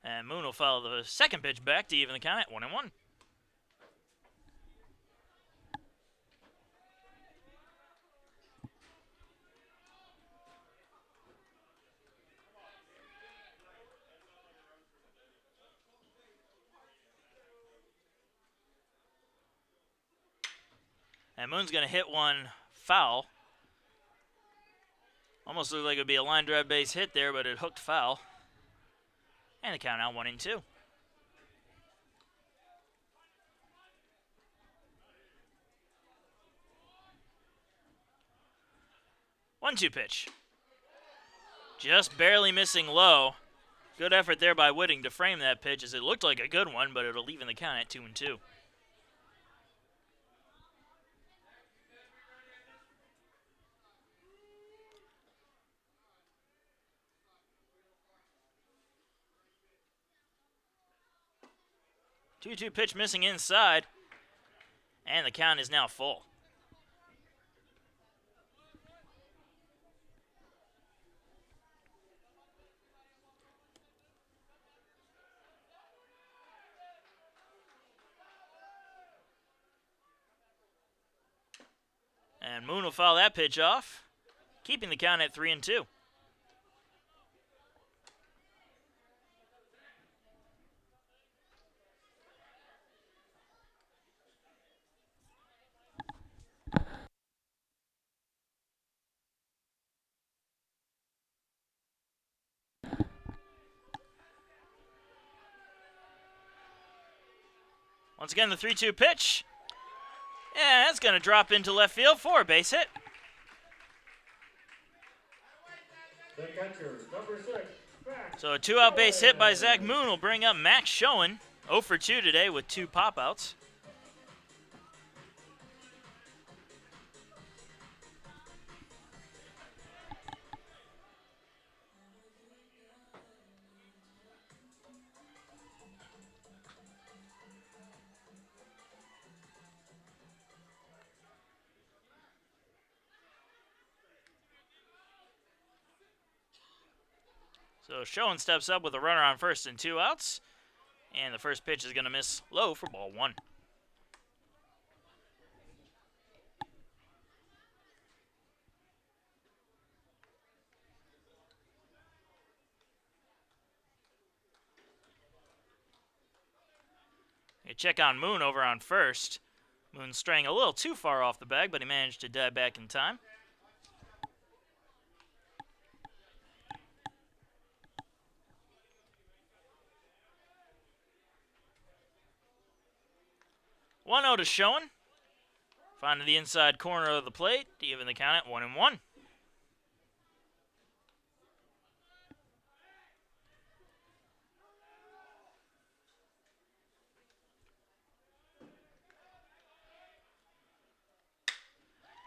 And Moon will follow the second pitch back to even the count at 1-1. And Moon's going to hit one foul. Almost looked like it would be a line drive base hit there, but it hooked foul. And the count now 1-2. One-two pitch. Just barely missing low. Good effort there by Whitting to frame that pitch as it looked like a good one, but it'll even the count at 2-2. Two-two pitch missing inside, and the count is now full. And Moon will foul that pitch off, keeping the count at 3-2. Once again, the 3-2 pitch. Yeah, that's going to drop into left field for a base hit. The catcher, number 6, back. So a 2-out base hit by Zach Moon will bring up Max Schoen, 0 for 2 today with 2 pop-outs. So Schoen steps up with a runner on first and 2 outs. And the first pitch is going to miss low for ball 1. A check on Moon over on first. Moon straying a little too far off the bag, but he managed to dive back in time. One out to Schoen. Finding the inside corner of the plate to even the count at 1-1.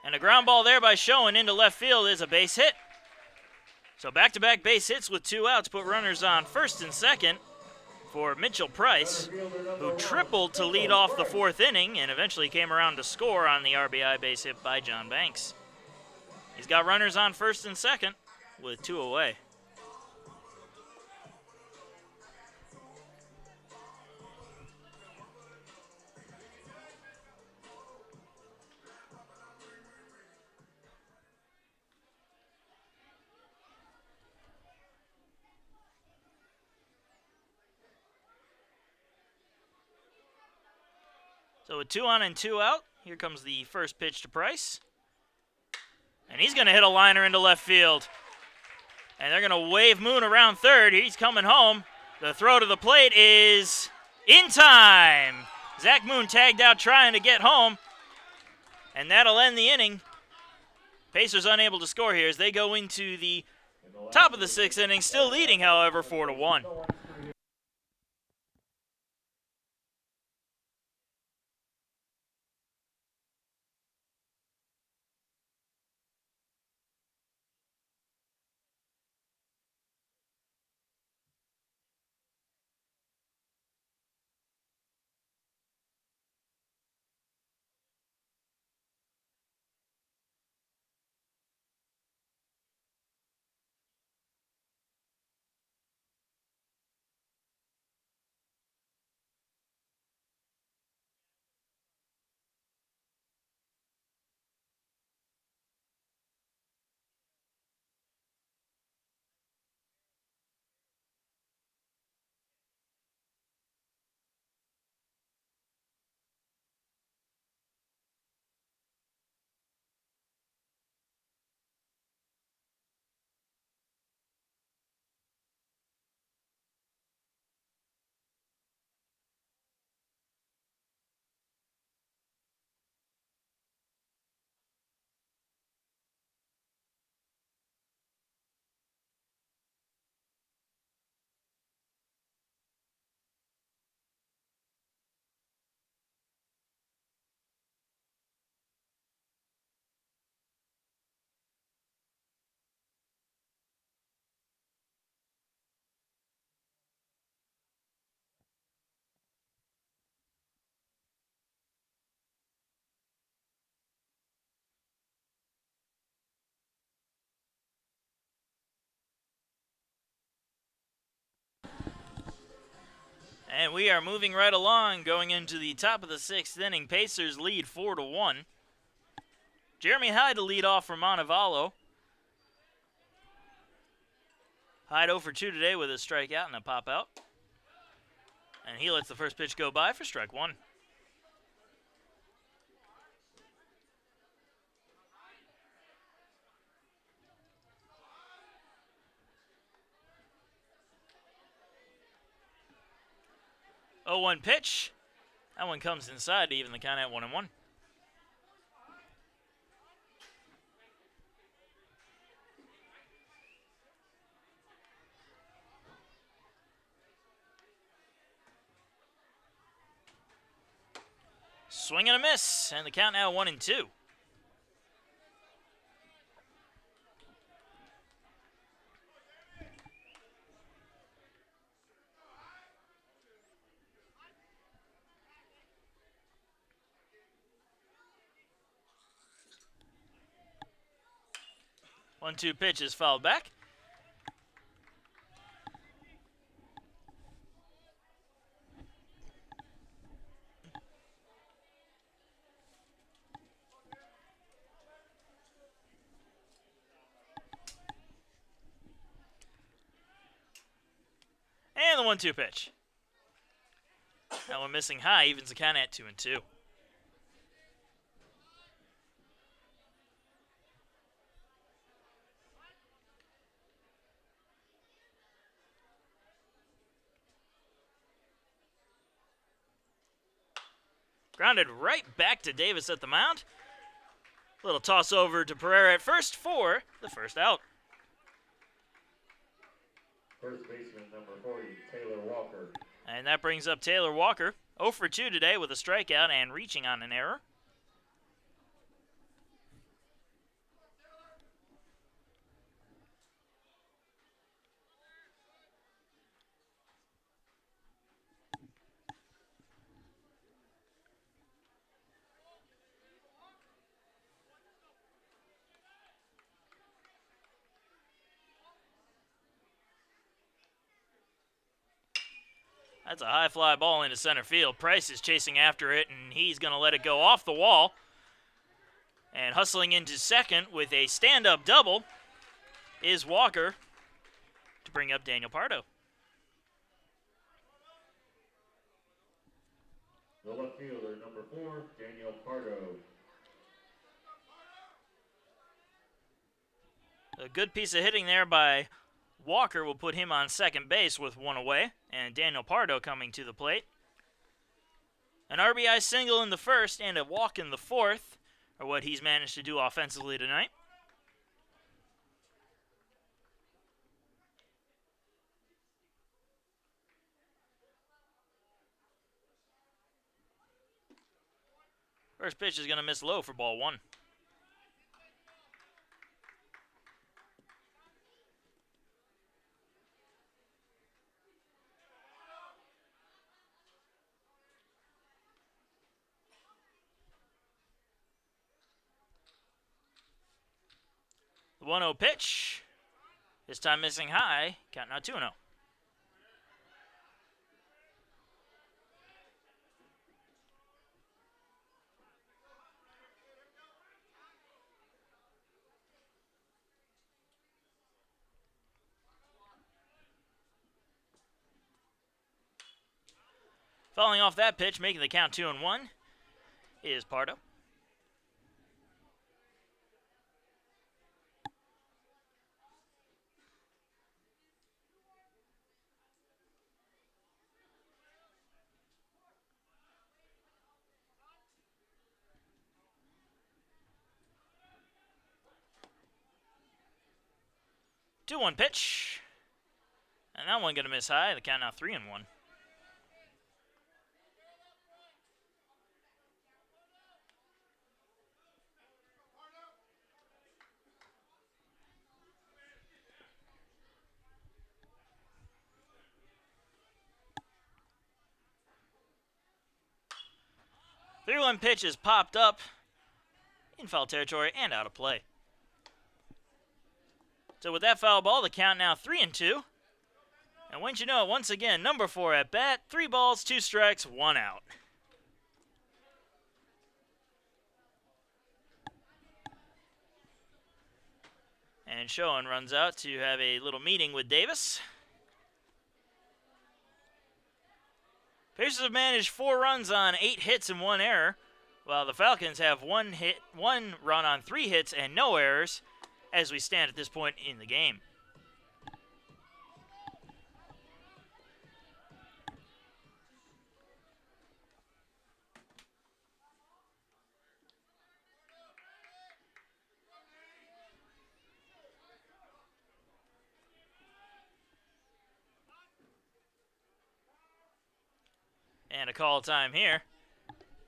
And a ground ball there by Schoen into left field is a base hit. So back-to-back base hits with 2 outs put runners on first and second for Mitchell Price, who tripled to lead off the 4th inning and eventually came around to score on the RBI base hit by John Banks. He's got runners on first and second with 2 away. So with 2 on and 2 out, here comes the first pitch to Price. And he's going to hit a liner into left field. And they're going to wave Moon around third. He's coming home. The throw to the plate is in time. Zach Moon tagged out trying to get home. And that'll end the inning. Pacers unable to score here as they go into the top of the 6th inning, still leading, however, 4-1. And we are moving right along, going into the top of the 6th inning. Pacers lead 4-1. Jeremy Hyde to lead off for Montevallo. Hyde 0 for 2 today with a strikeout and a pop out. And he lets the first pitch go by for strike 1. Oh, 1 pitch. That one comes inside to even the count at 1-1. Swing and a miss, and the count now 1-2. One-two pitch is fouled back. And the 1-2 pitch. That one missing high, evens the count at 2-2. Grounded right back to Davis at the mound. Little toss over to Pereira at first for the first out. First baseman, number 40, Taylor Walker. And that brings up Taylor Walker. 0 for 2 today with a strikeout and reaching on an error. That's a high fly ball into center field. Price is chasing after it, and he's going to let it go off the wall. And hustling into second with a stand-up double is Walker to bring up Daniel Pardo. The left fielder, number 4, Daniel Pardo. A good piece of hitting there by Walker will put him on second base with one away, and Daniel Pardo coming to the plate. An RBI single in the first and a walk in the fourth are what he's managed to do offensively tonight. First pitch is going to miss low for ball 1. The 1-0 pitch. This time missing high. Count now 2-0. Following off that pitch, making the count 2-1, is Pardo. Two 2-1 pitch. And that one going to miss high. The count now 3-1. The 3-1 pitch is popped up in foul territory and out of play. So with that foul ball, the count now 3-2. And wouldn't you know it, once again, number 4 at bat, 3 balls, 2 strikes, 1 out. And Schoen runs out to have a little meeting with Davis. Pacers have managed 4 runs on 8 hits and 1 error, while the Falcons have 1 run on 3 hits and no errors as we stand at this point in the game. And a call time here,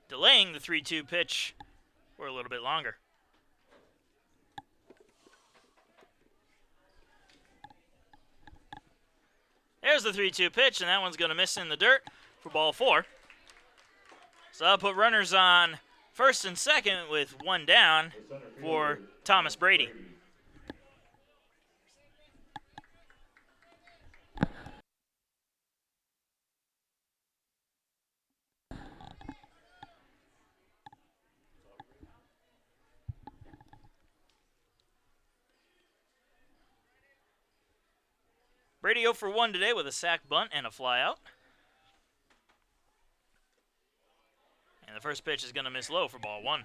delaying the 3-2 pitch for a little bit longer. There's the 3-2 pitch, and that one's going to miss in the dirt for ball 4. So that'll put runners on first and second with 1 down for Thomas Brady. Brady 0 for 1 today with a sac bunt and a flyout. And the first pitch is going to miss low for ball 1.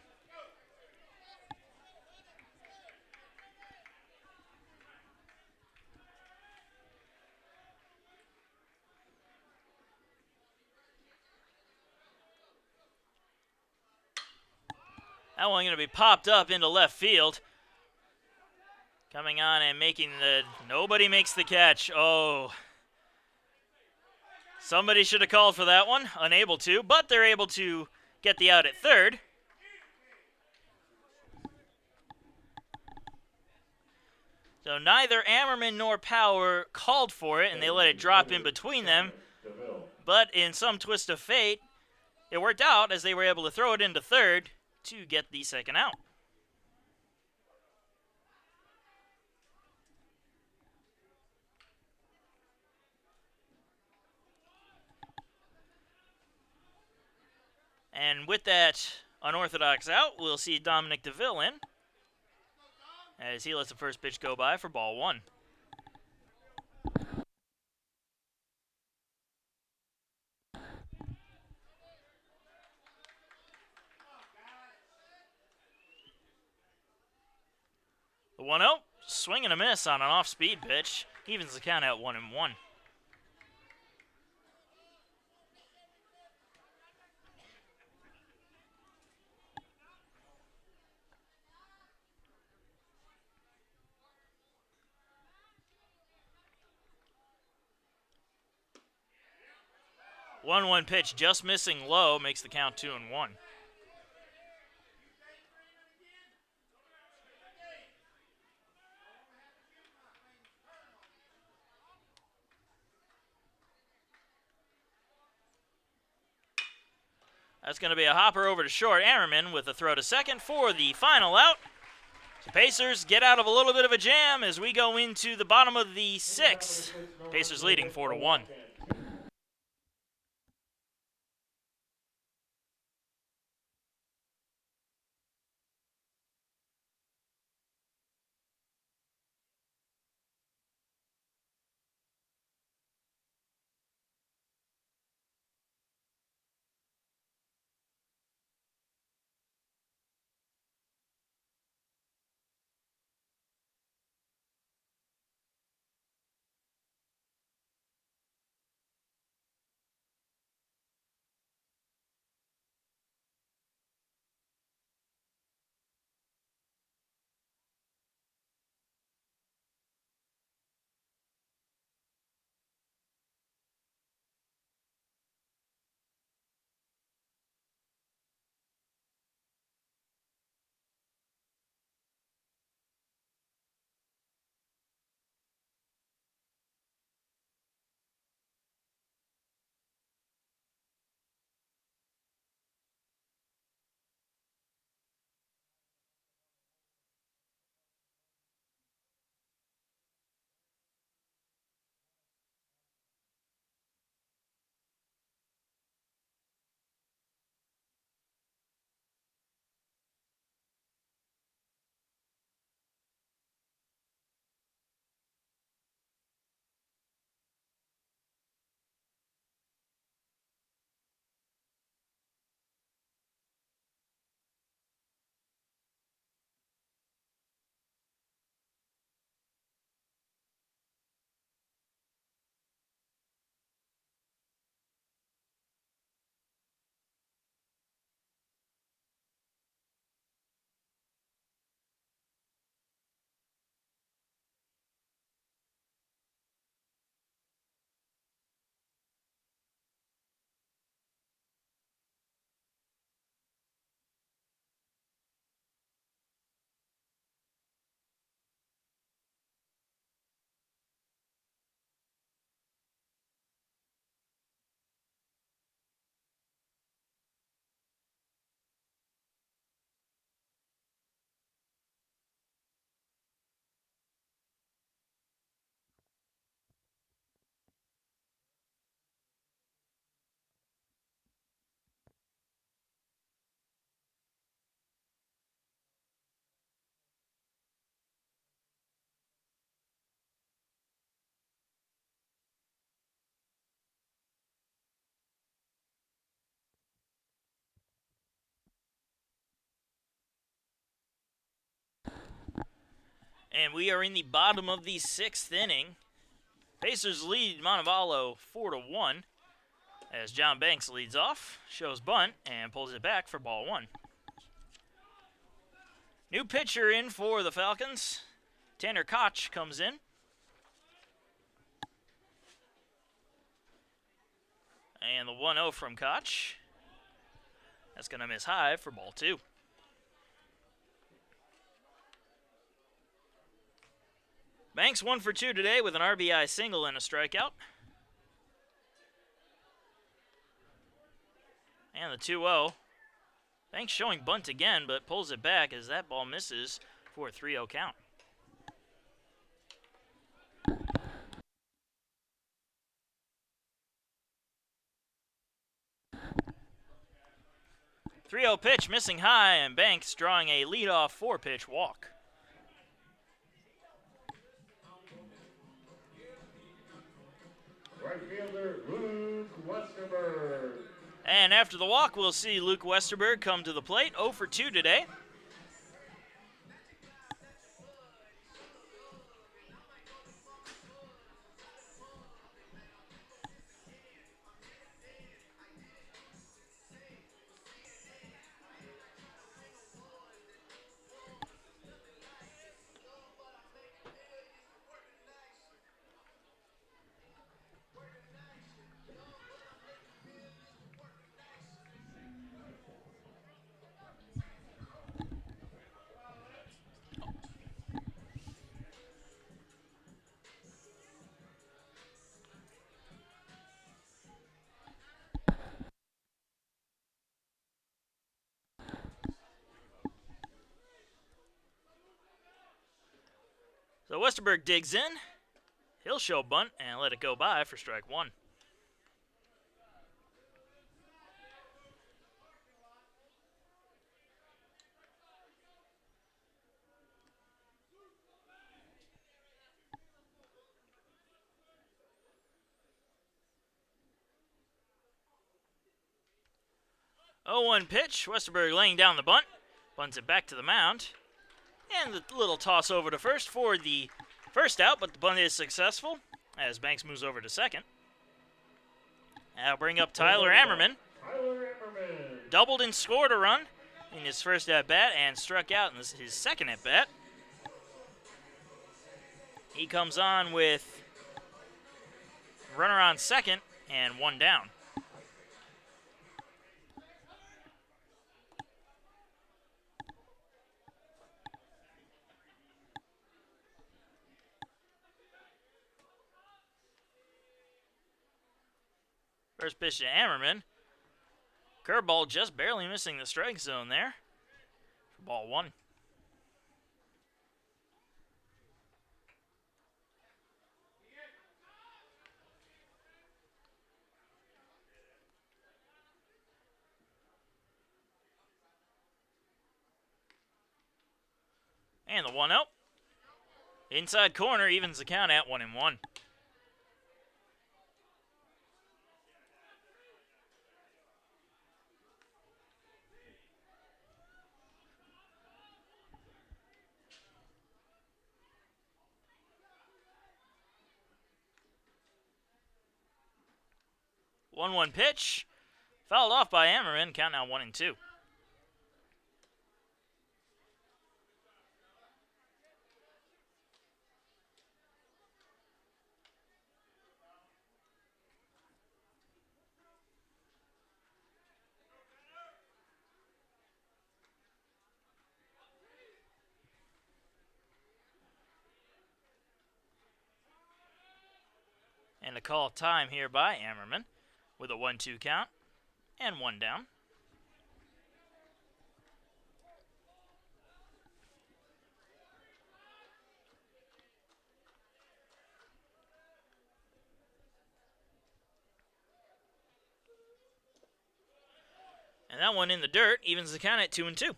That one going to be popped up into left field. Coming on and making the... Nobody makes the catch. Oh. Somebody should have called for that one. Unable to, but they're able to get the out at third. So neither Ammerman nor Power called for it, and they let it drop in between them. But in some twist of fate, it worked out as they were able to throw it into third to get the second out. And with that unorthodox out, we'll see Dominic DeVille in as he lets the first pitch go by for ball 1. The 1-0, swing and a miss on an off-speed pitch, evens the count at 1-1. One pitch just missing low makes the count 2-1. That's going to be a hopper over to short. Ammerman with a throw to second for the final out. The Pacers get out of a little bit of a jam as we go into the bottom of the 6th. Pacers leading 4-1. And we are in the bottom of the 6th inning. Pacers lead Montevallo 4-1 as John Banks leads off, shows bunt, and pulls it back for ball 1. New pitcher in for the Falcons. Tanner Koch comes in. And the 1-0 from Koch. That's going to miss high for ball 2. Banks 1 for 2 today with an RBI single and a strikeout. And the 2-0. Banks showing bunt again, but pulls it back as that ball misses for a 3-0 count. 3-0 pitch, missing high, and Banks drawing a leadoff 4-pitch walk. Right fielder, Luke Westerberg. And after the walk, we'll see Luke Westerberg come to the plate, 0 for 2 today. So Westerberg digs in. He'll show bunt and let it go by for strike 1. Oh, 1 pitch. Westerberg laying down the bunt. Bunts it back to the mound. And the little toss over to first for the first out, but the bunt is successful as Banks moves over to second. That'll bring up Tyler Ammerman. Tyler Ammerman. Doubled and scored a run in his first at-bat and struck out in his second at-bat. He comes on with runner on second and 1 down. First pitch to Ammerman. Curveball just barely missing the strike zone there. For ball 1. And the 1-0. Inside corner evens the count at 1-1. One pitch. Fouled off by Ammerman. Count now 1-2. And a call time here by Ammerman with a 1-2 count and 1 down. And that one in the dirt evens the count at 2-2.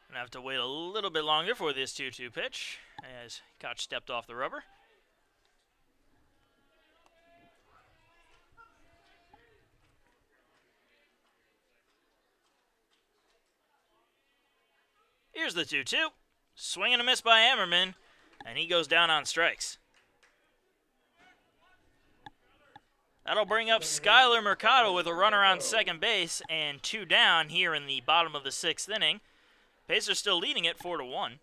Gonna have to wait a little bit longer for this 2-2 pitch as Koch stepped off the rubber. Here's the 2-2. Swing and a miss by Ammerman, and he goes down on strikes. That'll bring up Skyler Mercado with a runner on second base and 2 down here in the bottom of the 6th inning. Pacers still leading it 4-1.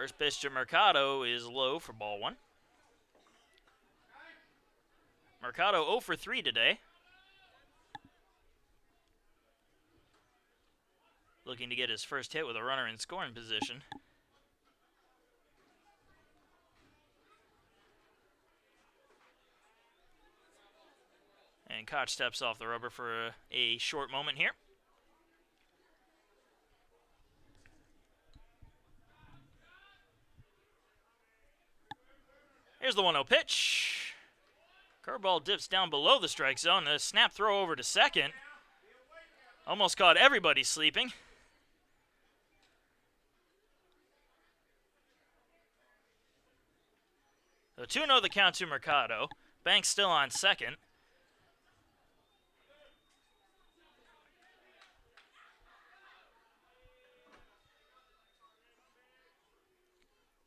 First pitch to Mercado is low for ball one. Mercado 0 for 3 today. Looking to get his first hit with a runner in scoring position. And Koch steps off the rubber for a short moment here. Here's the 1-0 pitch. Curveball dips down below the strike zone. The snap throw over to second. Almost caught everybody sleeping. So 2-0 the count to Mercado. Banks still on second.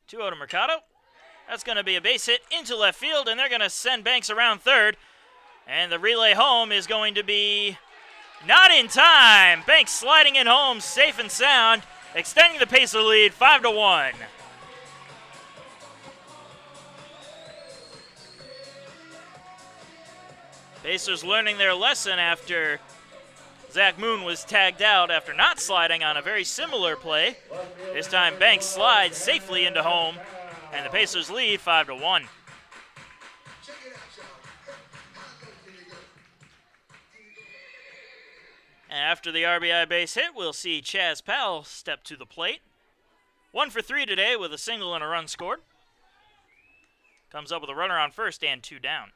Two out to Mercado. That's going to be a base hit into left field, and they're going to send Banks around third. And the relay home is going to be not in time. Banks sliding in home, safe and sound, extending the Pacer lead 5-1. Pacers learning their lesson after Zach Moon was tagged out after not sliding on a very similar play. This time Banks slides safely into home, and the Pacers lead 5-1. After the RBI base hit, we'll see Chaz Powell step to the plate. 1 for 3 today with a single and a run scored. Comes up with a runner on first and 2 down.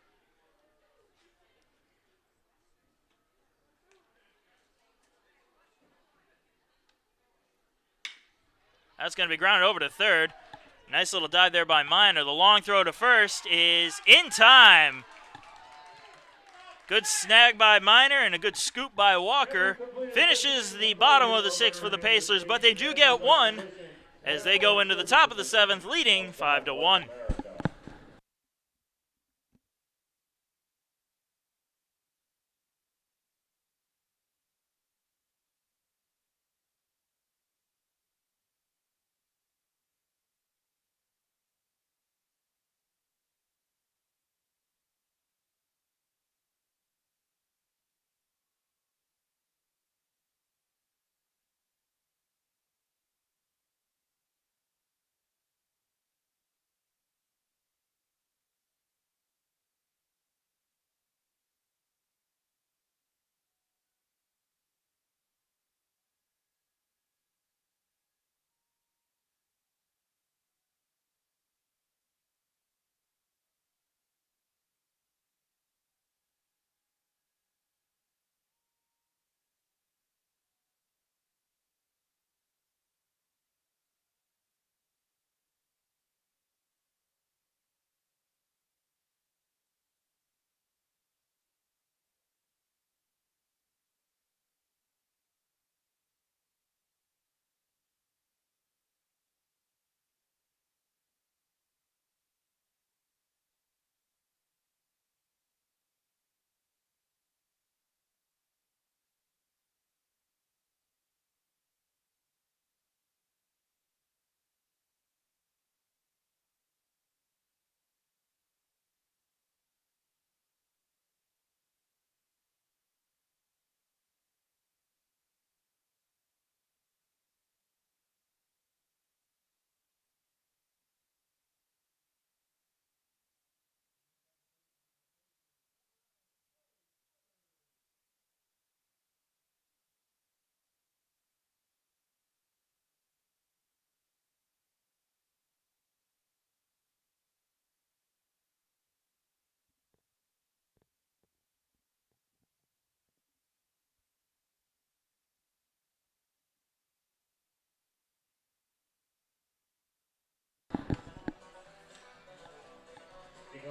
That's going to be grounded over to third. Nice little dive there by Minor. The long throw to first is in time. Good snag by Minor and a good scoop by Walker. Finishes the bottom of the 6th for the Pacers, but they do get one as they go into the top of the 7th, leading 5-1.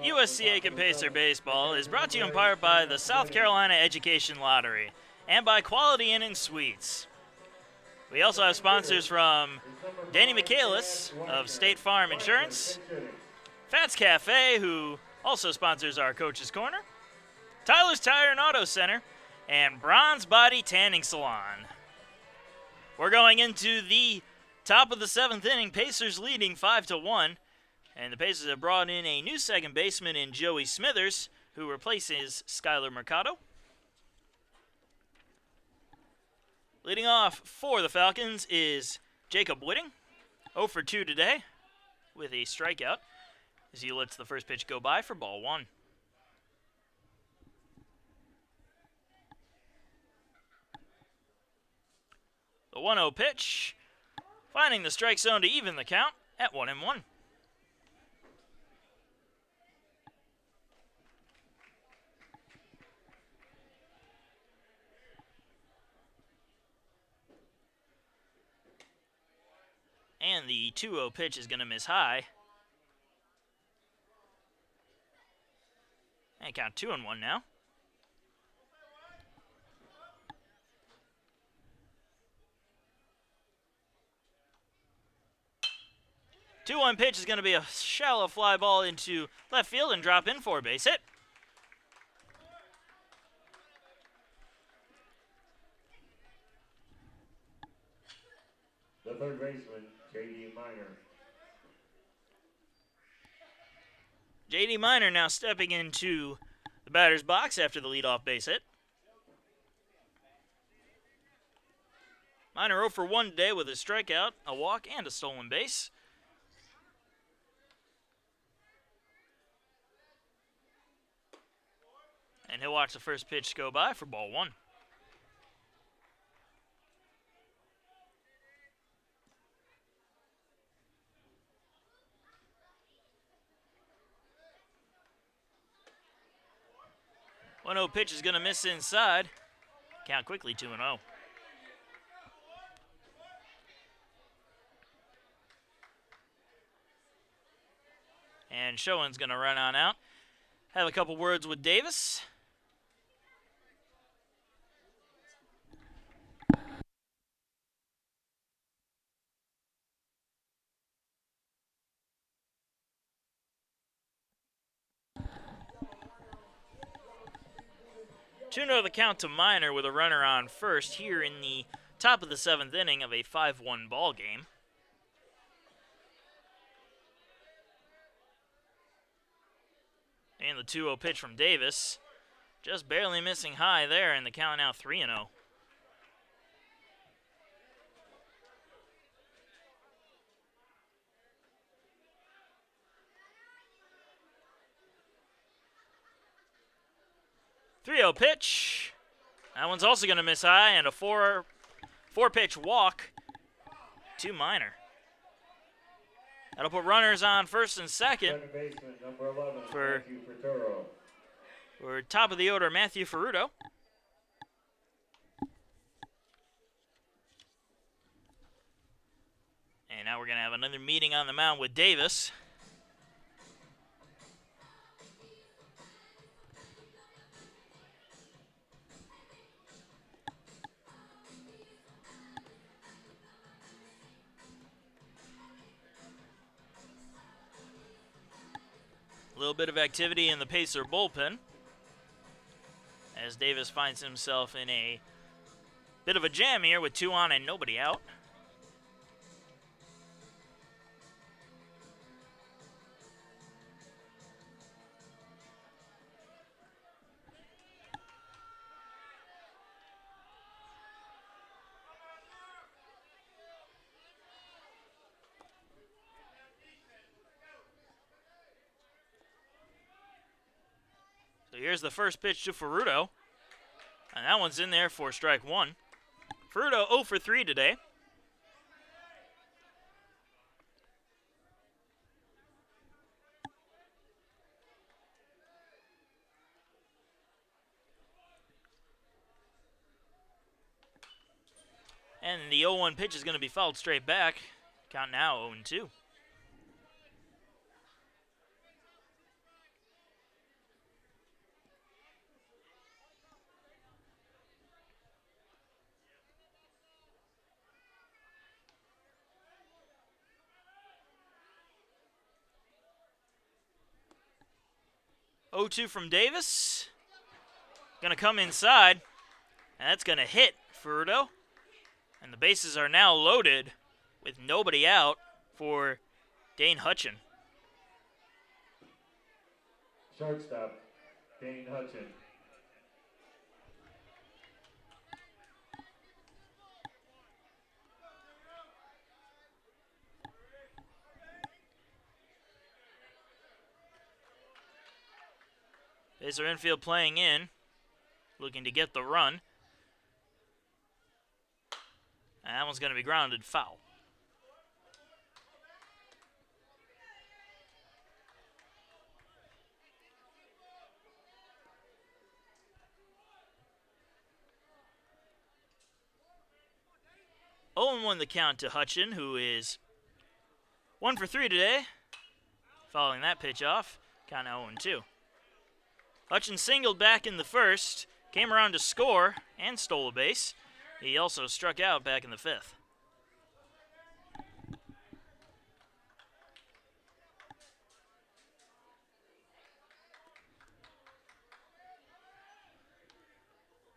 USC Aiken Pacer Baseball is brought to you in part by the South Carolina Education Lottery and by Quality Inn & Suites. We also have sponsors from Danny Michaelis of State Farm Insurance, Fats Cafe, who also sponsors our Coach's Corner, Tyler's Tire and Auto Center, and Bronze Body Tanning Salon. We're going into the Top of the 7th inning, Pacers leading 5-1. And the Pacers have brought in a new second baseman in Joey Smithers, who replaces Skylar Mercado. Leading off for the Falcons is Jacob Whitting, 0 for 2 today with a strikeout as he lets the first pitch go by for ball 1. The 1-0 pitch, finding the strike zone to even the count at 1-1. And the 2-0 pitch is going to miss high. And count 2-1 now. The 2-1 pitch is going to be a shallow fly ball into left field and drop in for a base hit. The third baseman, J.D. Minor. J.D. Minor now stepping into the batter's box after the leadoff base hit. Minor 0 for 1 today with a strikeout, a walk, and a stolen base. And he'll watch the first pitch go by for ball 1. The 1-0 pitch is going to miss inside. Count quickly 2-0. And Schoen's going to run on out. Have a couple words with Davis. Two-0 the count to Minor with a runner on first here in the top of the 7th inning of a 5-1 ball game. And the 2-0 pitch from Davis. Just barely missing high there, and the count now 3-0. Three-0 pitch. That one's also going to miss high, and a four-pitch walk to Minor. That'll put runners on first and second Second baseman, number 11, for Matthew Ferturo. We're top of the order, Matthew Ferruto. And now we're going to have another meeting on the mound with Davis. A little bit of activity in the Pacer bullpen as Davis finds himself in a bit of a jam here with 2 on and nobody out. So here's the first pitch to Ferruto. And that one's in there for strike 1. Ferruto 0 for 3 today. And the 0-1 pitch is going to be fouled straight back. Count now 0-2. From Davis. Going to come inside. And that's going to hit Ferruto. And the bases are now loaded with nobody out for Dane Hutchin. Shortstop, Dane Hutchin. Pacer infield playing in, looking to get the run. And that one's going to be grounded foul. Oh, and 1 the count to Hutchin, who is 1 for 3 today. Following that pitch off, count now 0-2. Hutchin singled back in the first, came around to score, and stole a base. He also struck out back in the 5th.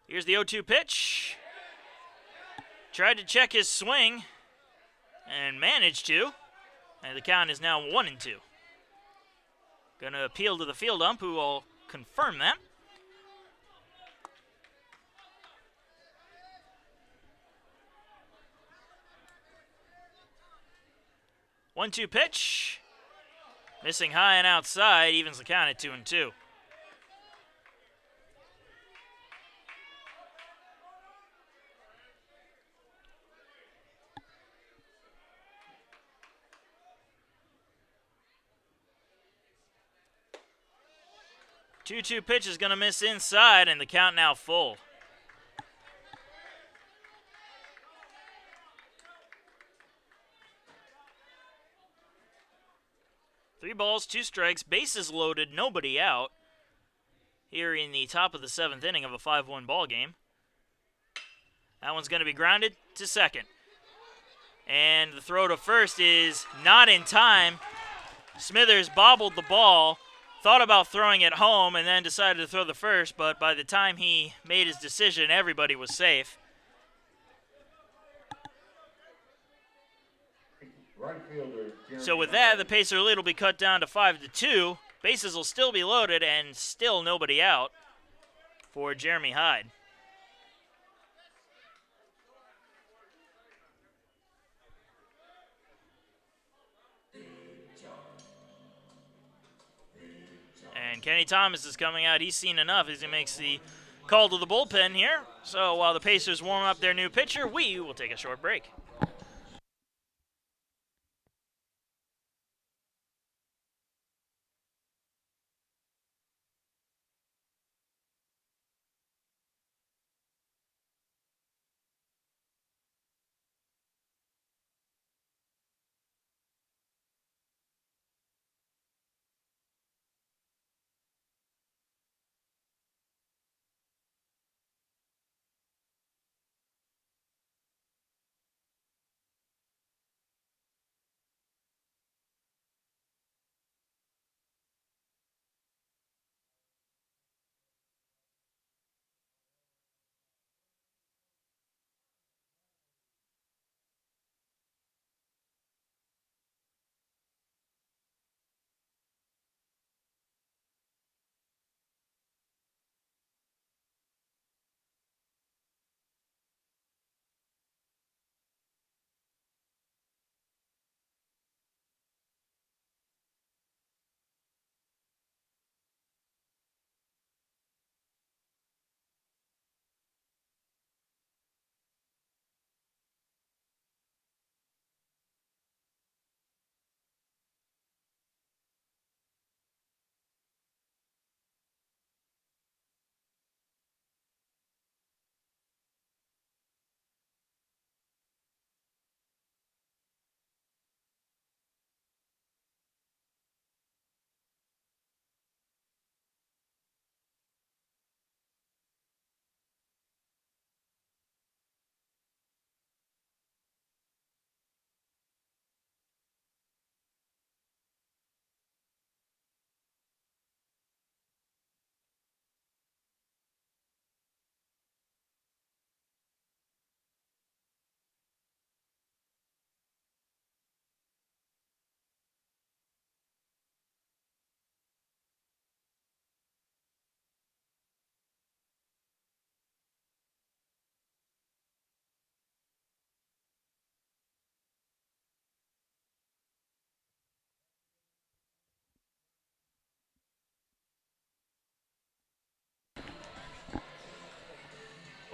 Here's the 0-2 pitch. Tried to check his swing and managed to. And the count is now 1-2. Gonna appeal to the field ump, who will confirm that. One-two pitch. Missing high and outside, evens the count at 2-2. Two-two pitch is gonna miss inside, and the count now full. Three balls, 2 strikes, bases loaded, nobody out. Here in the top of the 7th inning of a 5-1 ball game. That one's going to be grounded to second. And the throw to first is not in time. Smithers bobbled the ball, thought about throwing it home, and then decided to throw the first, but by the time he made his decision, everybody was safe. Right fielder, So with that, the Pacer lead will be cut down to 5-2. Bases will still be loaded and still nobody out for Jeremy Hyde. And Kenny Thomas is coming out. He's seen enough as he makes the call to the bullpen here. So while the Pacers warm up their new pitcher, we will take a short break.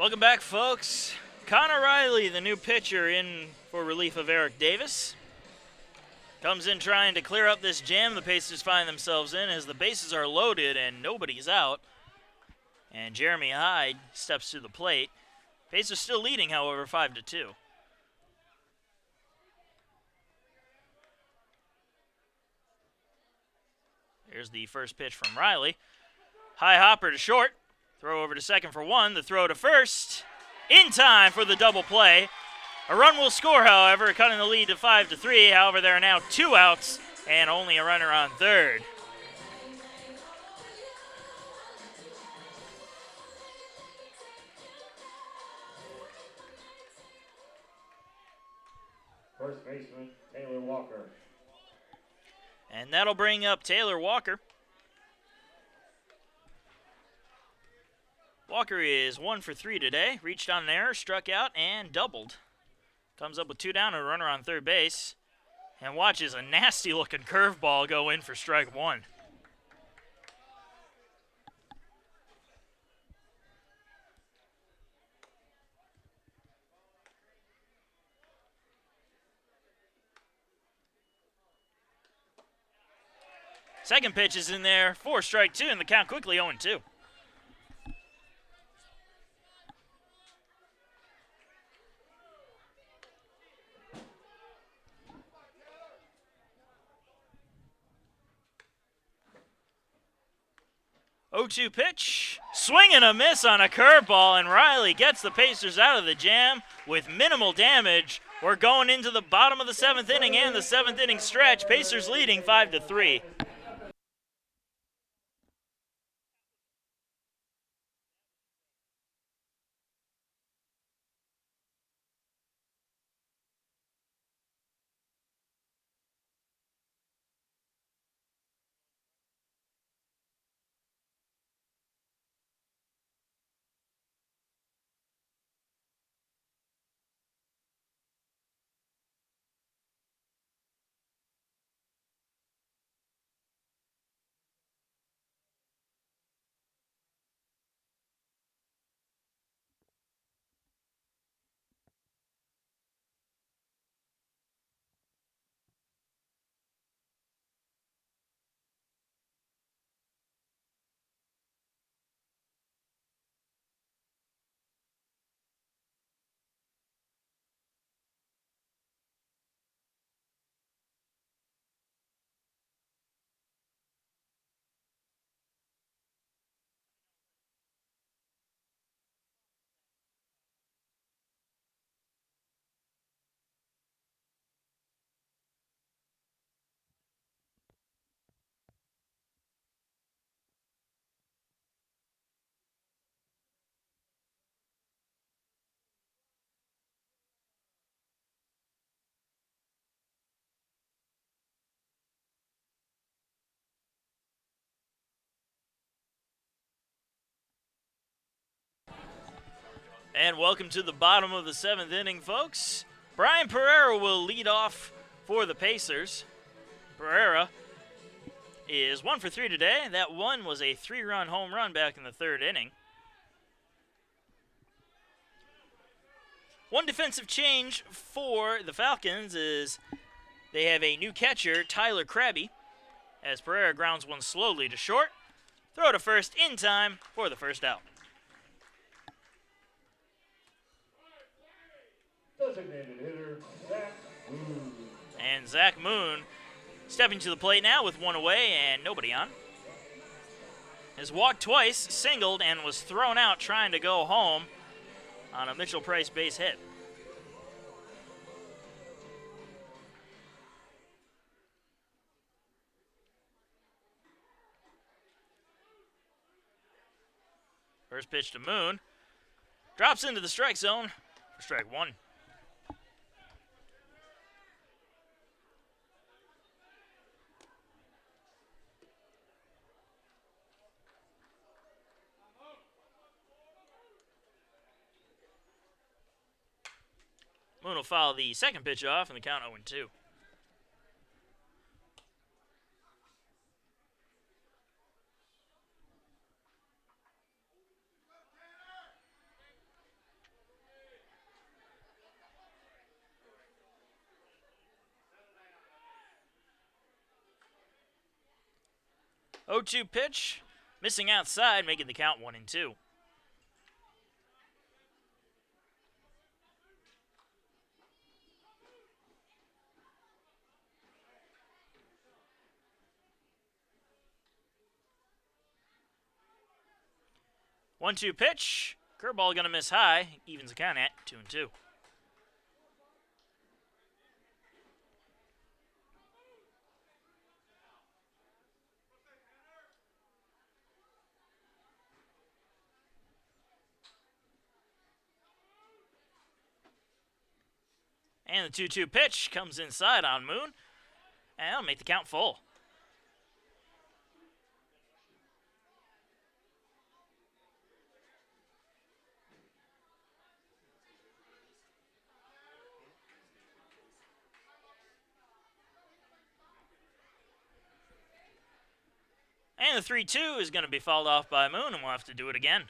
Welcome back, folks. Connor Riley, the new pitcher, in for relief of Eric Davis. Comes in trying to clear up this jam the Pacers find themselves in as the bases are loaded and nobody's out. And Jeremy Hyde steps to the plate. Pacers still leading, however, 5-2. Here's the first pitch from Riley. High hopper to short. Throw over to second for one. The throw to first. In time for the double play. A run will score, however, cutting the lead to 5-3. However, there are now 2 outs and only a runner on third. First baseman, Taylor Walker. And that'll bring up Taylor Walker. Walker is 1 for 3 today. Reached on an error, struck out, and doubled. Comes up with 2 down and a runner on third base. And watches a nasty-looking curveball go in for strike 1. Second pitch is in there for strike 2, and the count quickly 0-2. Oh-2 pitch, swing and a miss on a curveball, and Riley gets the Pacers out of the jam with minimal damage. We're going into the bottom of the 7th inning and the 7th inning stretch. Pacers leading 5-3. And welcome to the bottom of the 7th inning, folks. Brian Pereira will lead off for the Pacers. Pereira is 1 for 3 today. That one was a 3-run home run back in the 3rd inning. One defensive change for the Falcons is they have a new catcher, Tyler Krabby, as Pereira grounds one slowly to short. Throw to first in time for the first out. Designated hitter, Zach Moon. And Zach Moon stepping to the plate now with one away and nobody on. Has walked twice, singled, and was thrown out trying to go home on a Mitchell Price base hit. First pitch to Moon. Drops into the strike zone for strike 1. Moon will foul the second pitch off, and the count 0-2. 0-2 pitch, missing outside, making the count 1-2. One-two pitch. Curveball going to miss high. Evens the count at 2-2. And the 2-2 pitch comes inside on Moon. And that'll make the count full. And the 3-2 is going to be fouled off by Moon, and we'll have to do it again.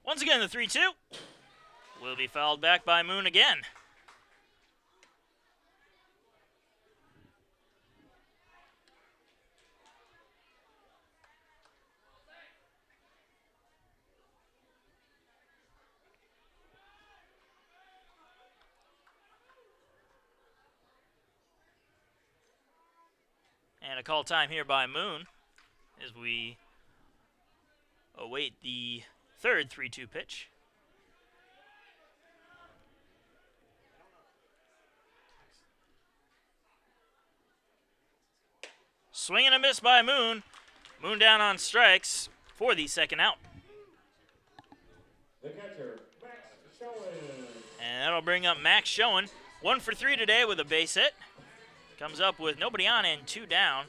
Once again, the 3-2 will be fouled back by Moon again. And a call time here by Moon as we await the third 3-2 pitch. Swing and a miss by Moon. Moon down on strikes for the second out. The catcher, Max Schoen. And that'll bring up Max Schoen. 1 for 3 today with a base hit. Comes up with nobody on and 2 down.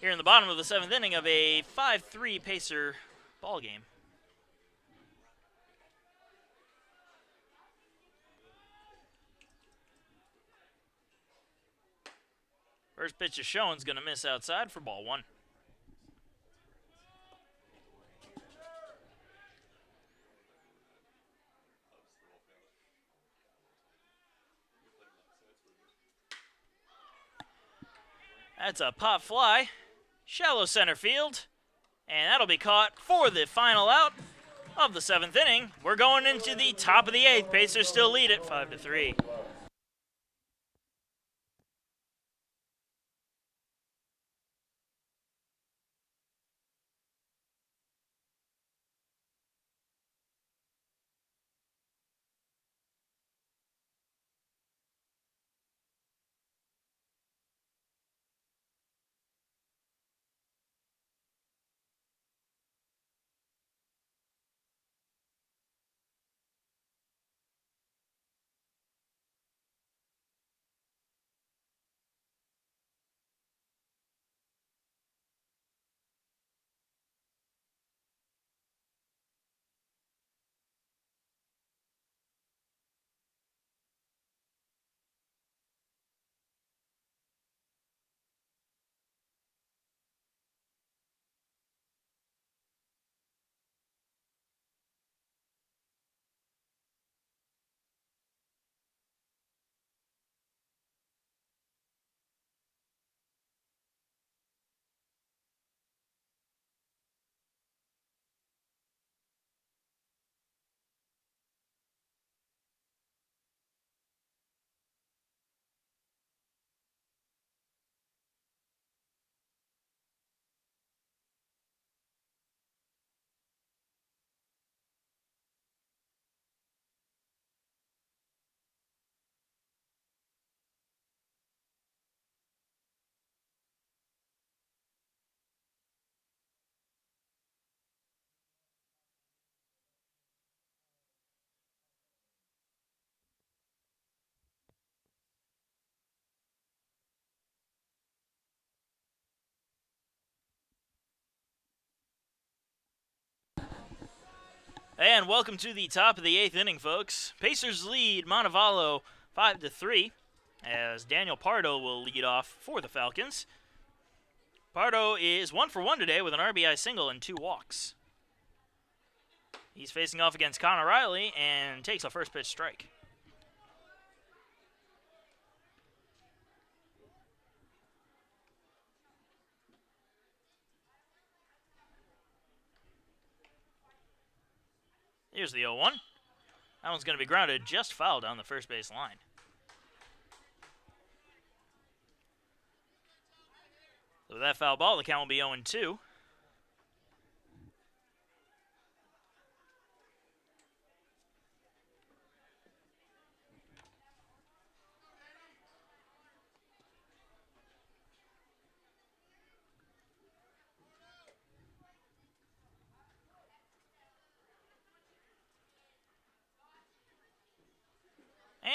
Here in the bottom of the 7th inning of a 5-3 Pacer ball game. First pitch of Schoen's going to miss outside for ball 1. That's a pop fly, shallow center field, and that'll be caught for the final out of the 7th inning. We're going into the top of the 8th. Pacers still lead it 5-3. And welcome to the top of the 8th inning, folks. Pacers lead Montevallo 5-3, as Daniel Pardo will lead off for the Falcons. Pardo is 1 for 1 today with an RBI single and 2 walks. He's facing off against Connor Riley and takes a first pitch strike. Here's the 0-1. That one's going to be grounded just foul down the first base line. So with that foul ball, the count will be 0-2.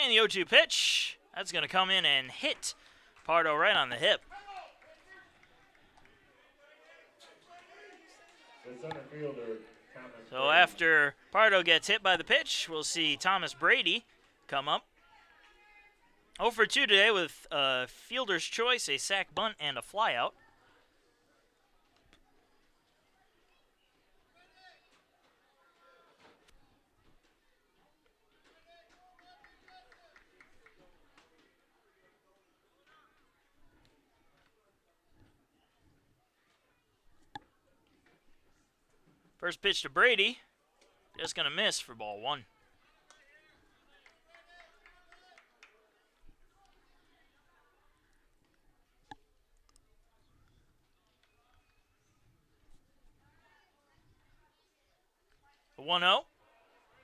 And the 0-2 pitch, that's going to come in and hit Pardo right on the hip. The center fielder, Thomas So Brady. after Pardo gets hit by the pitch, we'll see Thomas Brady come up. 0 for 2 today with a fielder's choice, a sac bunt, and a flyout. First pitch to Brady, just going to miss for ball 1. The 1-0,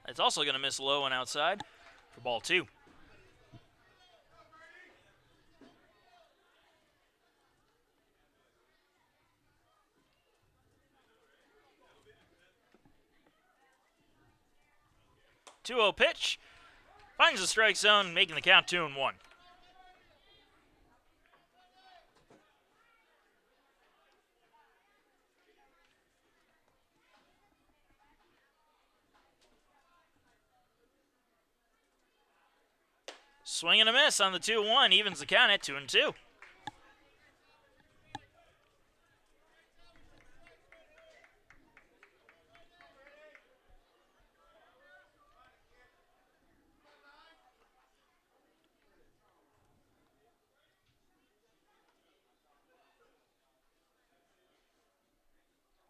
it's also going to miss low and outside for ball 2. Two-0 pitch, finds the strike zone, making the count 2-1. Swing and a miss on the 2-1, evens the count at 2-2.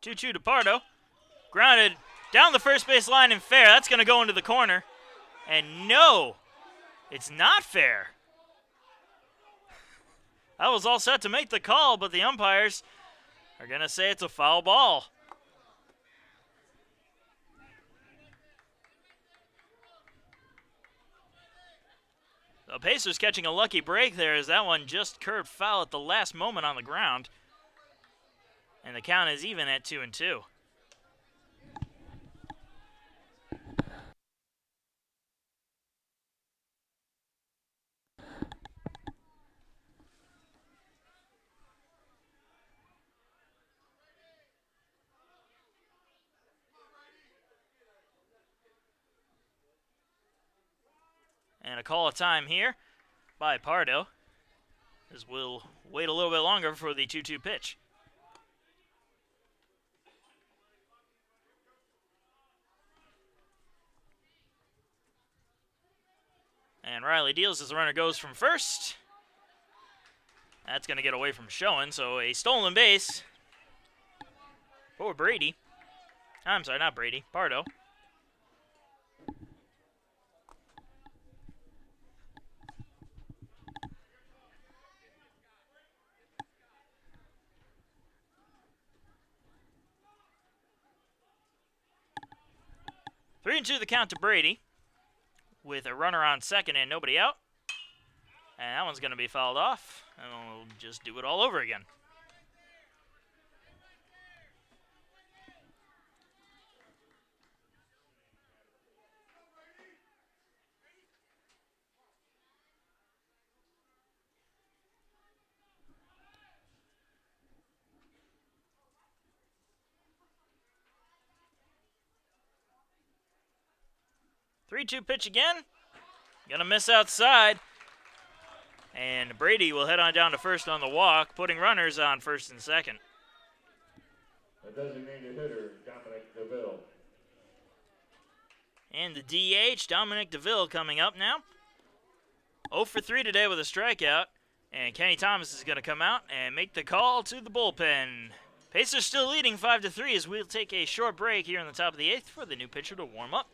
Two-two to Pardo. Grounded down the first base line and fair. That's going to go into the corner. And no, it's not fair. That was all set to make the call, but the umpires are going to say it's a foul ball. The Pacers catching a lucky break there as that one just curved foul at the last moment on the ground. And the count is even at 2-2. And a call of time here by Pardo, as we'll wait a little bit longer for the 2-2 pitch. And Riley deals as the runner goes from first. That's going to get away from Schoen, so a stolen base for Brady. I'm sorry, not Brady, Pardo. Three and two the count to Brady, with a runner on second and nobody out. And that one's going to be fouled off, and we'll just do it all over again. 3-2 pitch again. Gonna miss outside. And Brady will head on down to first on the walk, putting runners on first and second. The designated hitter, Dominic DeVille. And the DH, Dominic DeVille, coming up now. 0 for 3 today with a strikeout. And Kenny Thomas is going to come out and make the call to the bullpen. Pacers still leading 5-3 as we'll take a short break here in the top of the 8th for the new pitcher to warm up.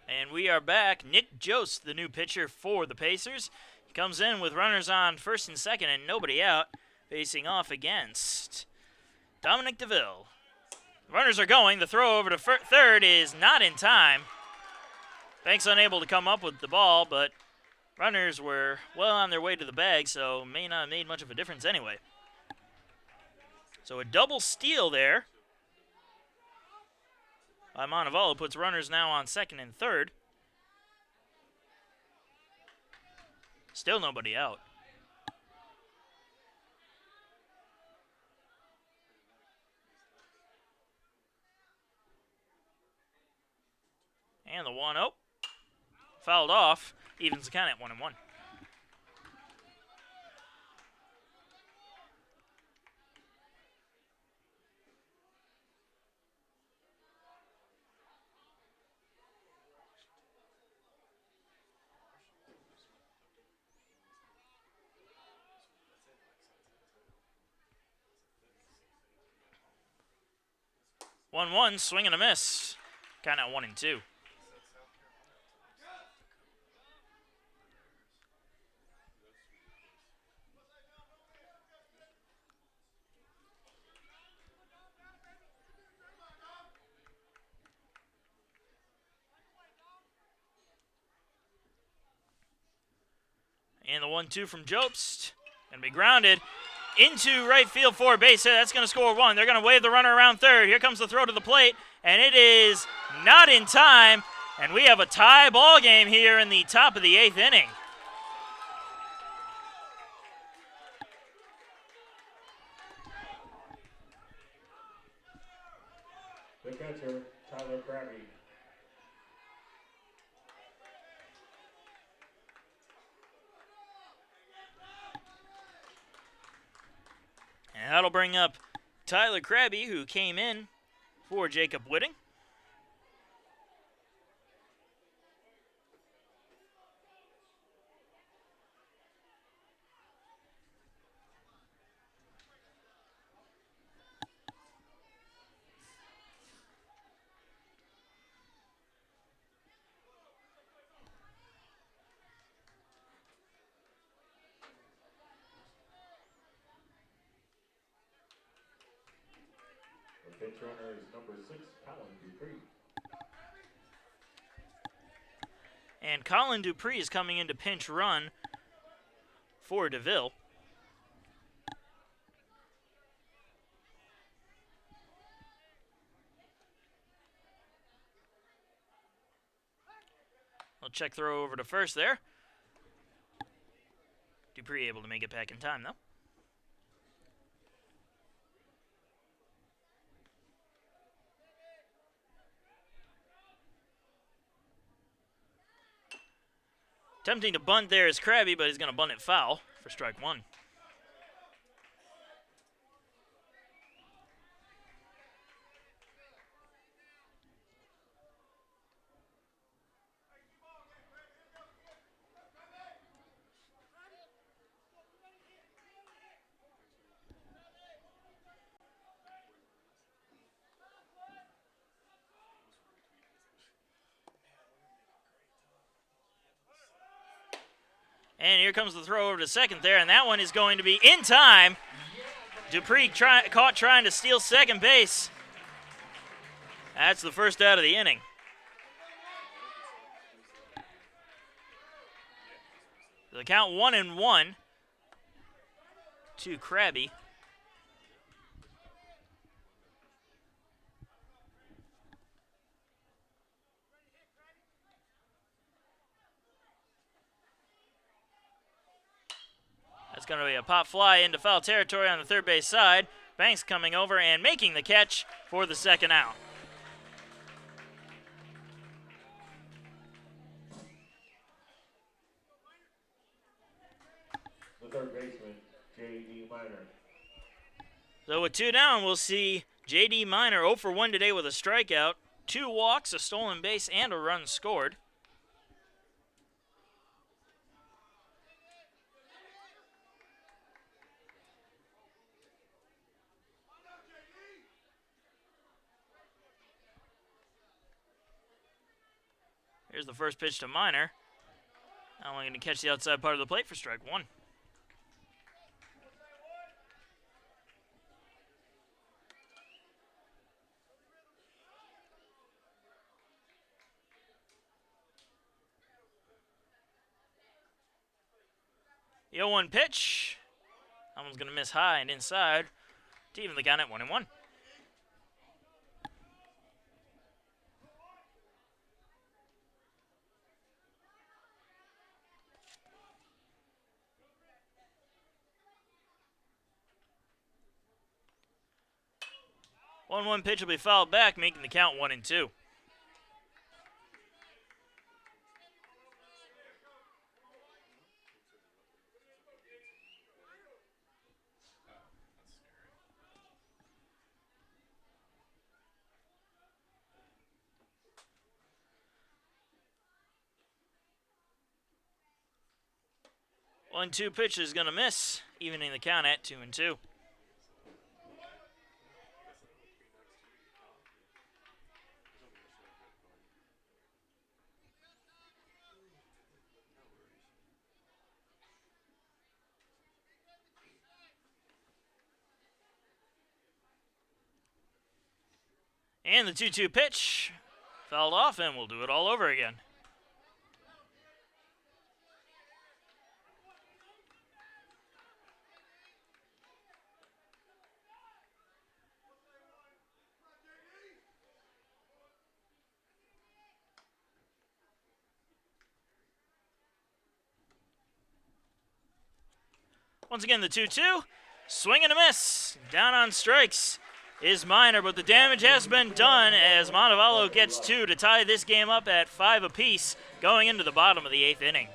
And we are back. Nick Jost, the new pitcher for the Pacers. He comes in with runners on first and second and nobody out, facing off against Dominic DeVille. The runners are going. The throw over to third is not in time. Banks unable to come up with the ball, but runners were well on their way to the bag, so may not have made much of a difference anyway. So a double steal there by Montevallo puts runners now on second and third. Still nobody out. And the 1-0. Fouled off. Evens the count at 1-1. One, swing and a miss. Count at 1-2. And the 1-2 from Jobst. Going to be grounded into right field for a base hit. That's going to score one. They're going to wave the runner around third. Here comes the throw to the plate, and it is not in time. And we have a tie ball game here in the top of the 8th inning. The catcher, Tyler Krabby. And that'll bring up Tyler Krabby, who came in for Jacob Whitting. The pinch runner is number 6, Colin Dupree. And Colin Dupree is coming in to pinch run for DeVille. I'll check throw over to first there. Dupree able to make it back in time, though. Attempting to bunt there is Krabby, but he's going to bunt it foul for strike one. And here comes the throw over to second there, and that one is going to be in time. Dupree caught trying to steal second base. That's the first out of the inning. The count 1-1 to Krabby. That's going to be a pop fly into foul territory on the third base side. Banks coming over and making the catch for the second out. The third baseman, J.D. Minor. So with 2 down, we'll see J.D. Minor 0 for 1 today with a strikeout, 2 walks, a stolen base, and a run scored. Here's the first pitch to Minor. Now I'm going to catch the outside part of the plate for strike one. The 0-1 pitch. That one's going to miss high and inside to even the count at 1-1. 1-1 pitch will be fouled back, making the count 1-2. One-two pitch is going to miss, evening the count at 2-2. And the 2-2 pitch fouled off, and we'll do it all over again. Once again, the 2-2. Swing and a miss. Down on strikes. is minor, but the damage has been done as Montevallo gets 2 to tie this game up at 5 apiece going into the bottom of the 8th inning.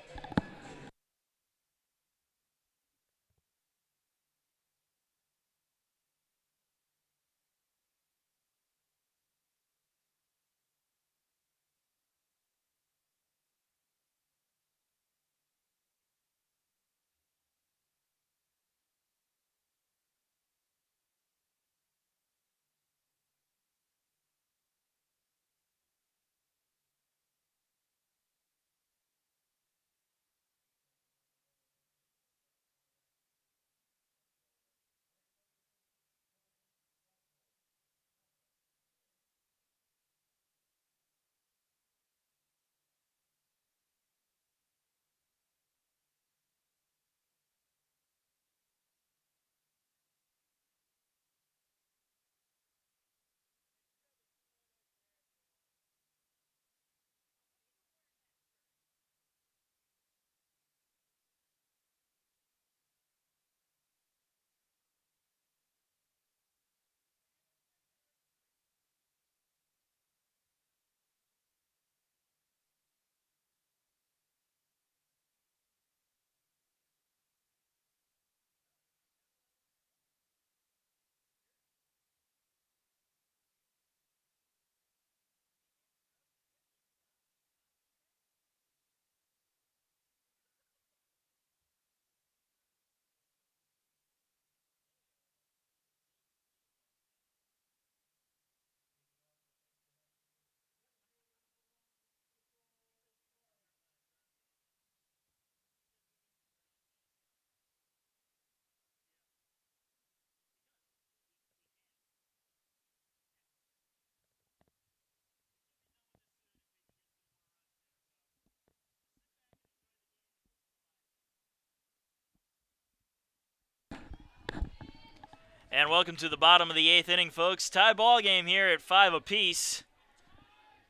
And welcome to the bottom of the 8th inning, folks. Tie ball game here at 5 apiece.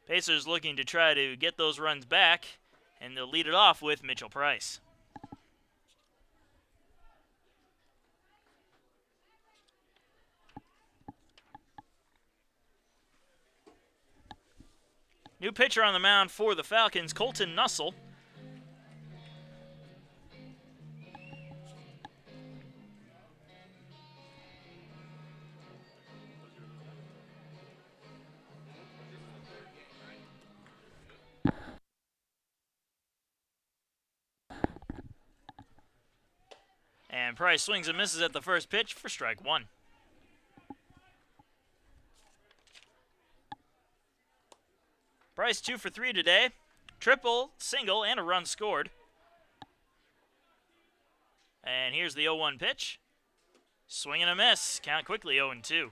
Pacers looking to try to get those runs back, and they'll lead it off with Mitchell Price. New pitcher on the mound for the Falcons, Colton Nussel. And Price swings and misses at the first pitch for strike 1. Price 2 for 3 today. Triple, single, and a run scored. And here's the 0-1 pitch. Swing and a miss. Count quickly 0-2.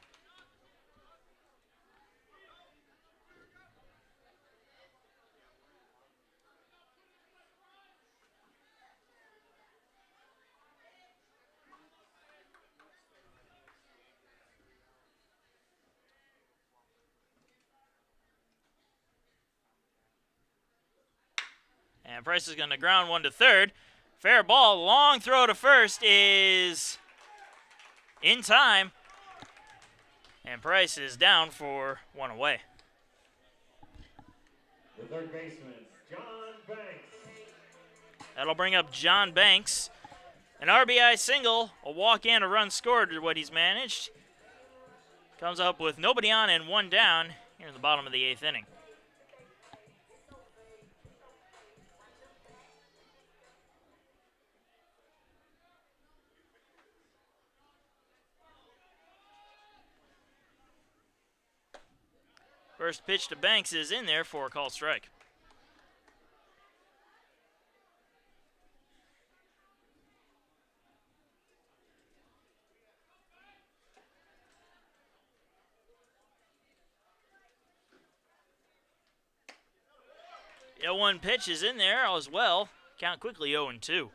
And Price is going to ground 1 to third. Fair ball. Long throw to first is in time. And Price is down for 1 away. The third baseman, John Banks. That'll bring up John Banks. An RBI single, a walk and a run scored is what he's managed. Comes up with nobody on and 1 down here in the bottom of the 8th inning. First pitch to Banks is in there for a called strike. The 0-1 pitch is in there as well. Count quickly 0-2.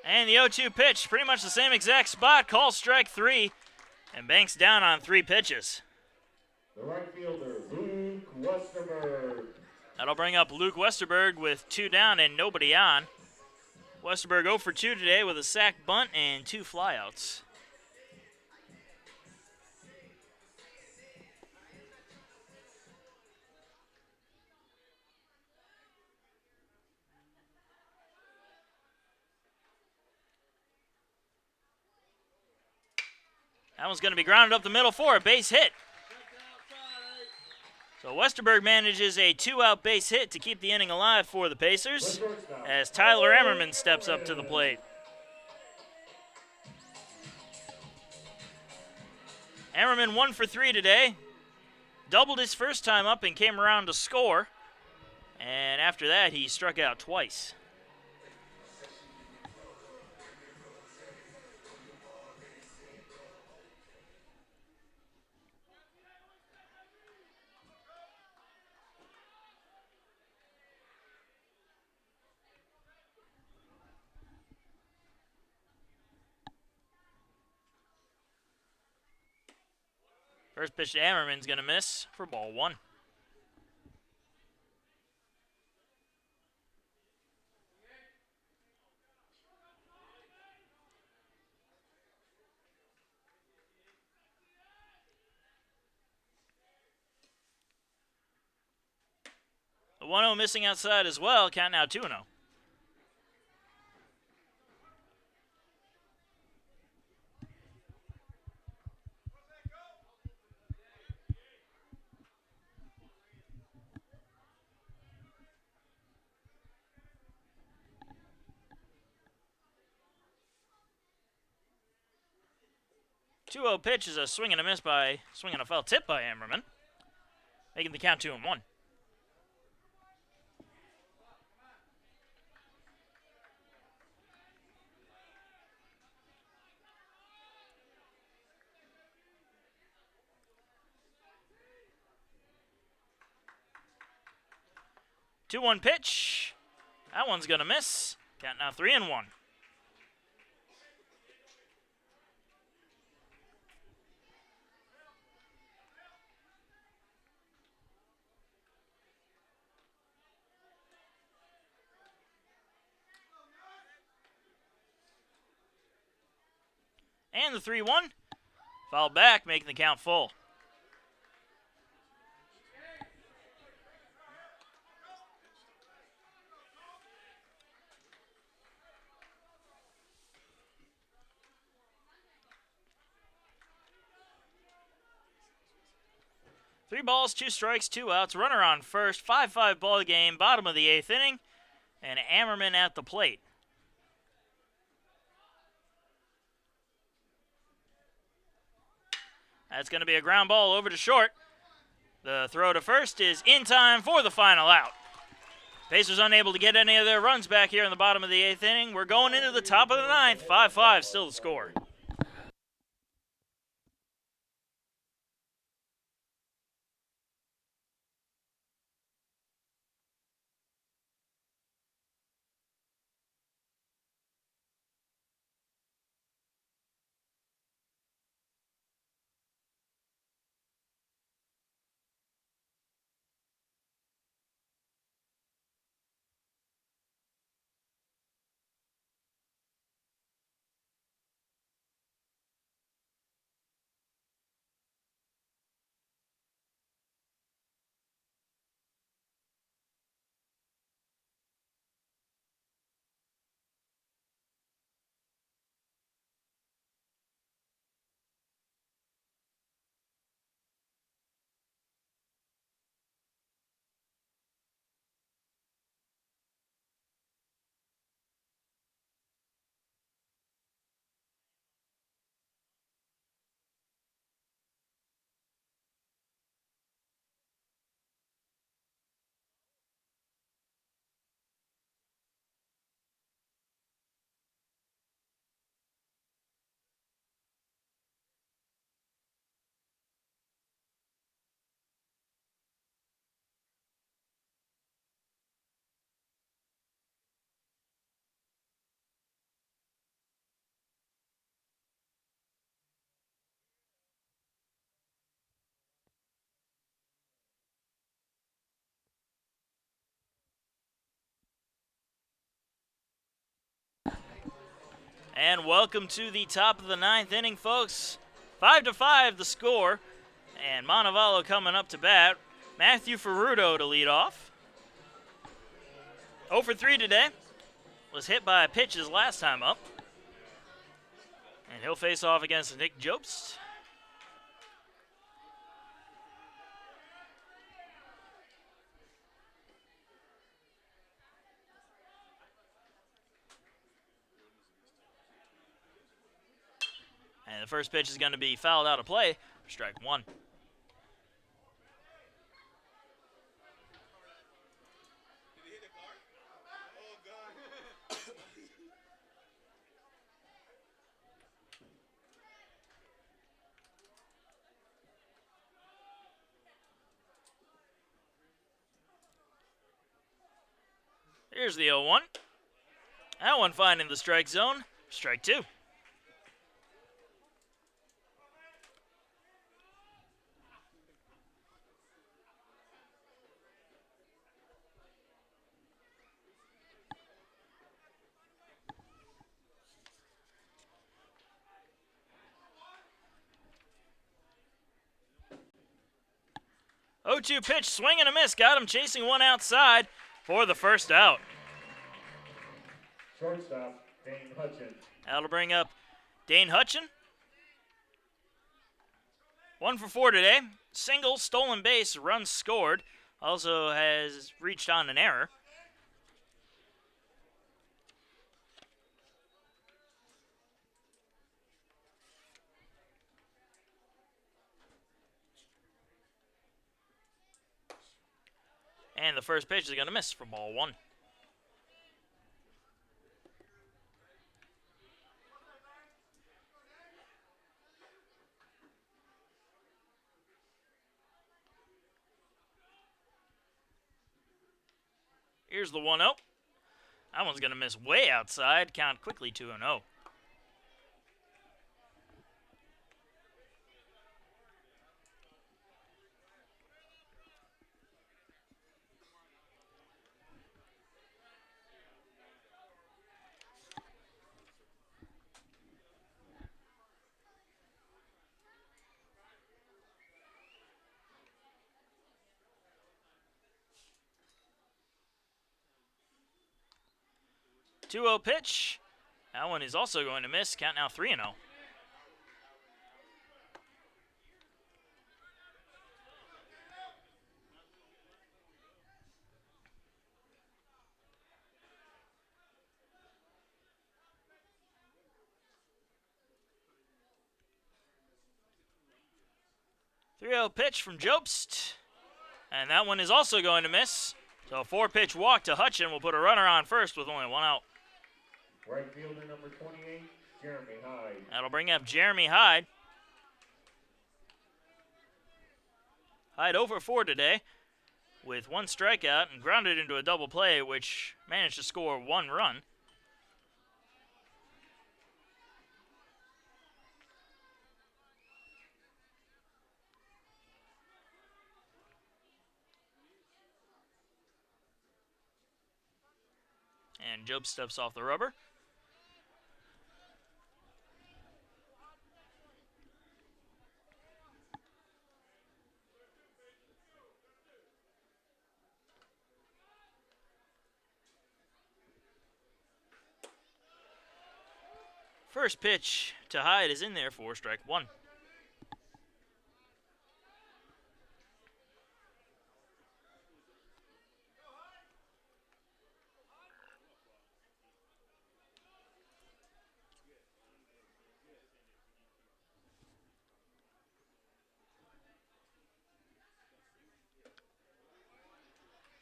And the 0-2 pitch, pretty much the same exact spot. Call strike 3. And Banks down on 3 pitches. The right fielder, Luke Westerberg. That'll bring up Luke Westerberg with 2 down and nobody on. Westerberg 0 for 2 today with a sac bunt and 2 flyouts. That one's going to be grounded up the middle for a base hit. So Westerberg manages a 2-out base hit to keep the inning alive for the Pacers as Tyler Emmerman steps up to the plate. Emmerman 1 for 3 today. Doubled his first time up and came around to score. And after that, he struck out twice. First pitch to Ammerman's going to miss for ball 1. The 1-0 missing outside as well. Count now 2-0. Two-0 pitch is a swing and a foul tip by Ammerman, making the count 2-1. 2-1 pitch. That one's going to miss. Count now 3-1. And the 3-1. Foul back, making the count full. Three balls, 2 strikes, 2 outs. Runner on first. 5-5 ball game. Bottom of the 8th inning. And Ammerman at the plate. That's going to be a ground ball over to short. The throw to first is in time for the final out. Pacers unable to get any of their runs back here in the bottom of the 8th inning. We're going into the top of the 9th. 5-5 still the score. And welcome to the top of the ninth inning, folks. 5-5 the score, and Montevallo coming up to bat. Matthew Ferrudo to lead off. 0 for 3 today. Was hit by a pitch his last time up. And he'll face off against Nick Jobst. And the first pitch is going to be fouled out of play for strike one. Here's the 0-1. That one finding the strike zone. Strike two. Oh-2 pitch, swing and a miss. Got him chasing one outside for the first out. Shortstop, Dane Hutchin. That'll bring up Dane Hutchin. 1 for 4 today. Single, stolen base, runs scored. Also has reached on an error. And the first pitch is going to miss for ball one. Here's the 1-0. That one's going to miss way outside. Count quickly 2-0. Two-0 pitch. That one is also going to miss. Count now 3-0. Pitch from Jobst. And that one is also going to miss. So a 4-pitch walk to Hutchin will put a runner on first with only one out. Right fielder number 28, Jeremy Hyde. That'll bring up Jeremy Hyde. Hyde 0 for 4 today with 1 strikeout and grounded into a double play, which managed to score 1 run. And Job steps off the rubber. First pitch to Hyde is in there for strike one.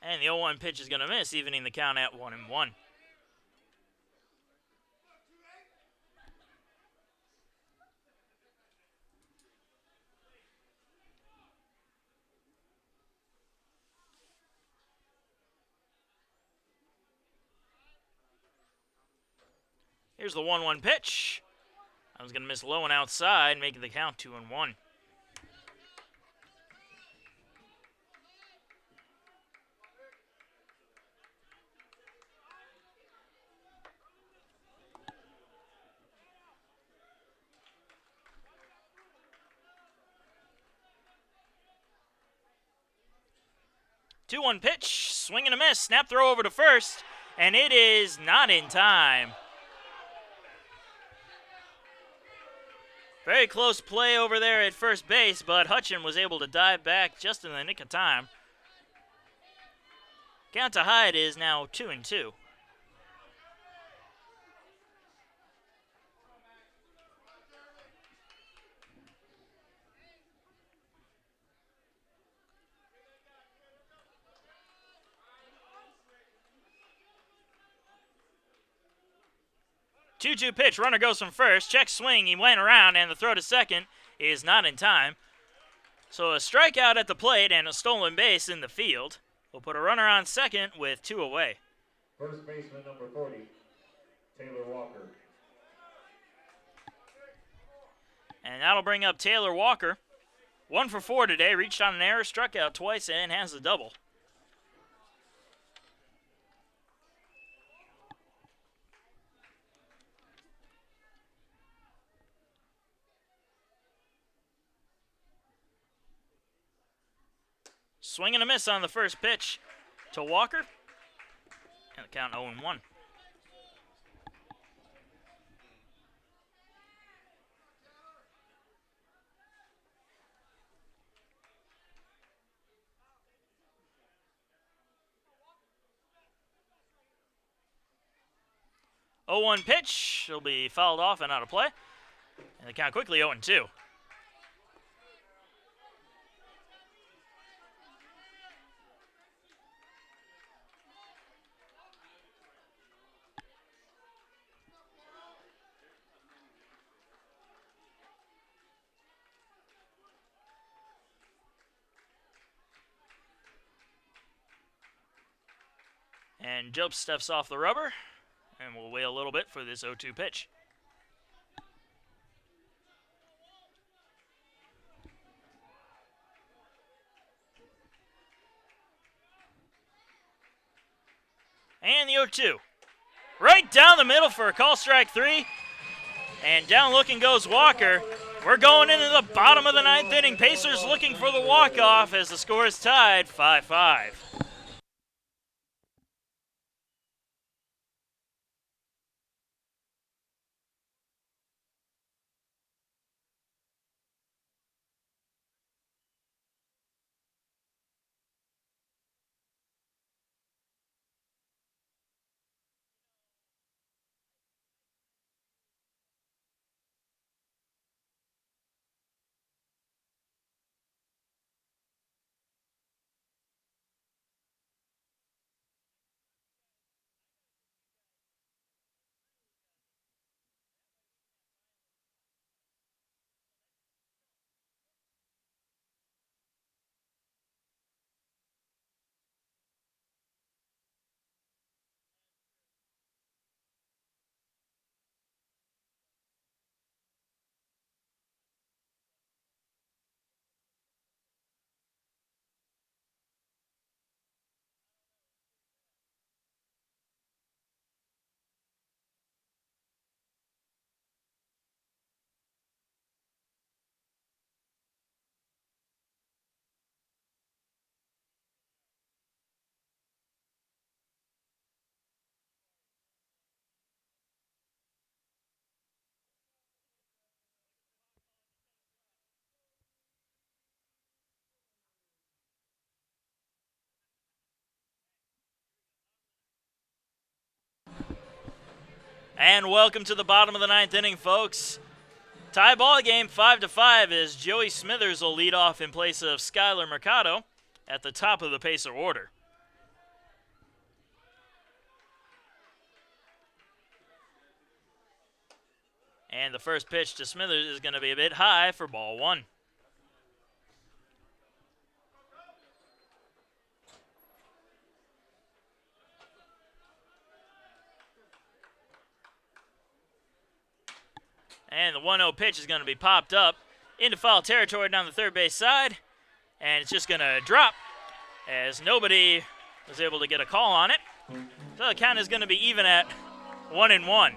And the 0-1 pitch is going to miss, evening the count at 1-1. Here's the 1-1 pitch. I was going to miss low and outside, making the count 2-1. 2-1 pitch, swing and a miss, snap throw over to first, and it is not in time. Very close play over there at first base, but Hutchin was able to dive back just in the nick of time. Count to Hyde is now 2-2. Two-two pitch, runner goes from first, check swing, he went around, and the throw to second is not in time. So a strikeout at the plate and a stolen base in the field will put a runner on second with 2 away. First baseman number 40, Taylor Walker. And that'll bring up Taylor Walker. 1 for 4 today, reached on an error, struck out twice, and has the double. Swing and a miss on the first pitch to Walker. And the count 0-1. Oh-1 pitch. It'll be fouled off and out of play. And the count quickly 0-2. And Job steps off the rubber, and we'll wait a little bit for this 0-2 pitch. And the 0-2. Right down the middle for a call strike 3. And down looking goes Walker. We're going into the bottom of the 9th inning. Pacers looking for the walk-off as the score is tied 5-5. And welcome to the bottom of the 9th inning, folks. Tie ball game 5-5 as Joey Smithers will lead off in place of Skylar Mercado at the top of the Pacer order. And the first pitch to Smithers is going to be a bit high for ball 1. And the 1-0 pitch is going to be popped up into foul territory down the third base side. And it's just going to drop as nobody was able to get a call on it. So the count is going to be even at 1-1.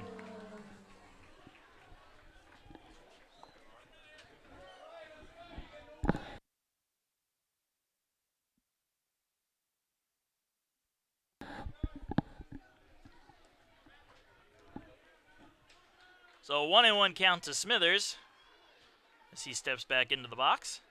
So 1-1 count to Smithers as he steps back into the box.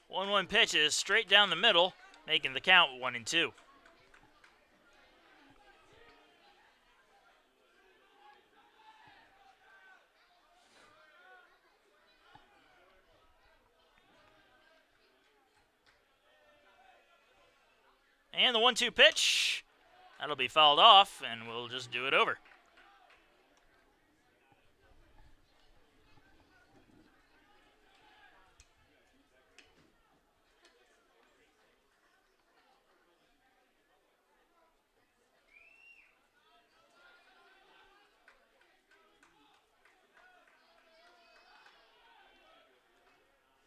One pitch is straight down the middle, making the count 1-2. And the 1-2 pitch, that'll be fouled off, and we'll just do it over.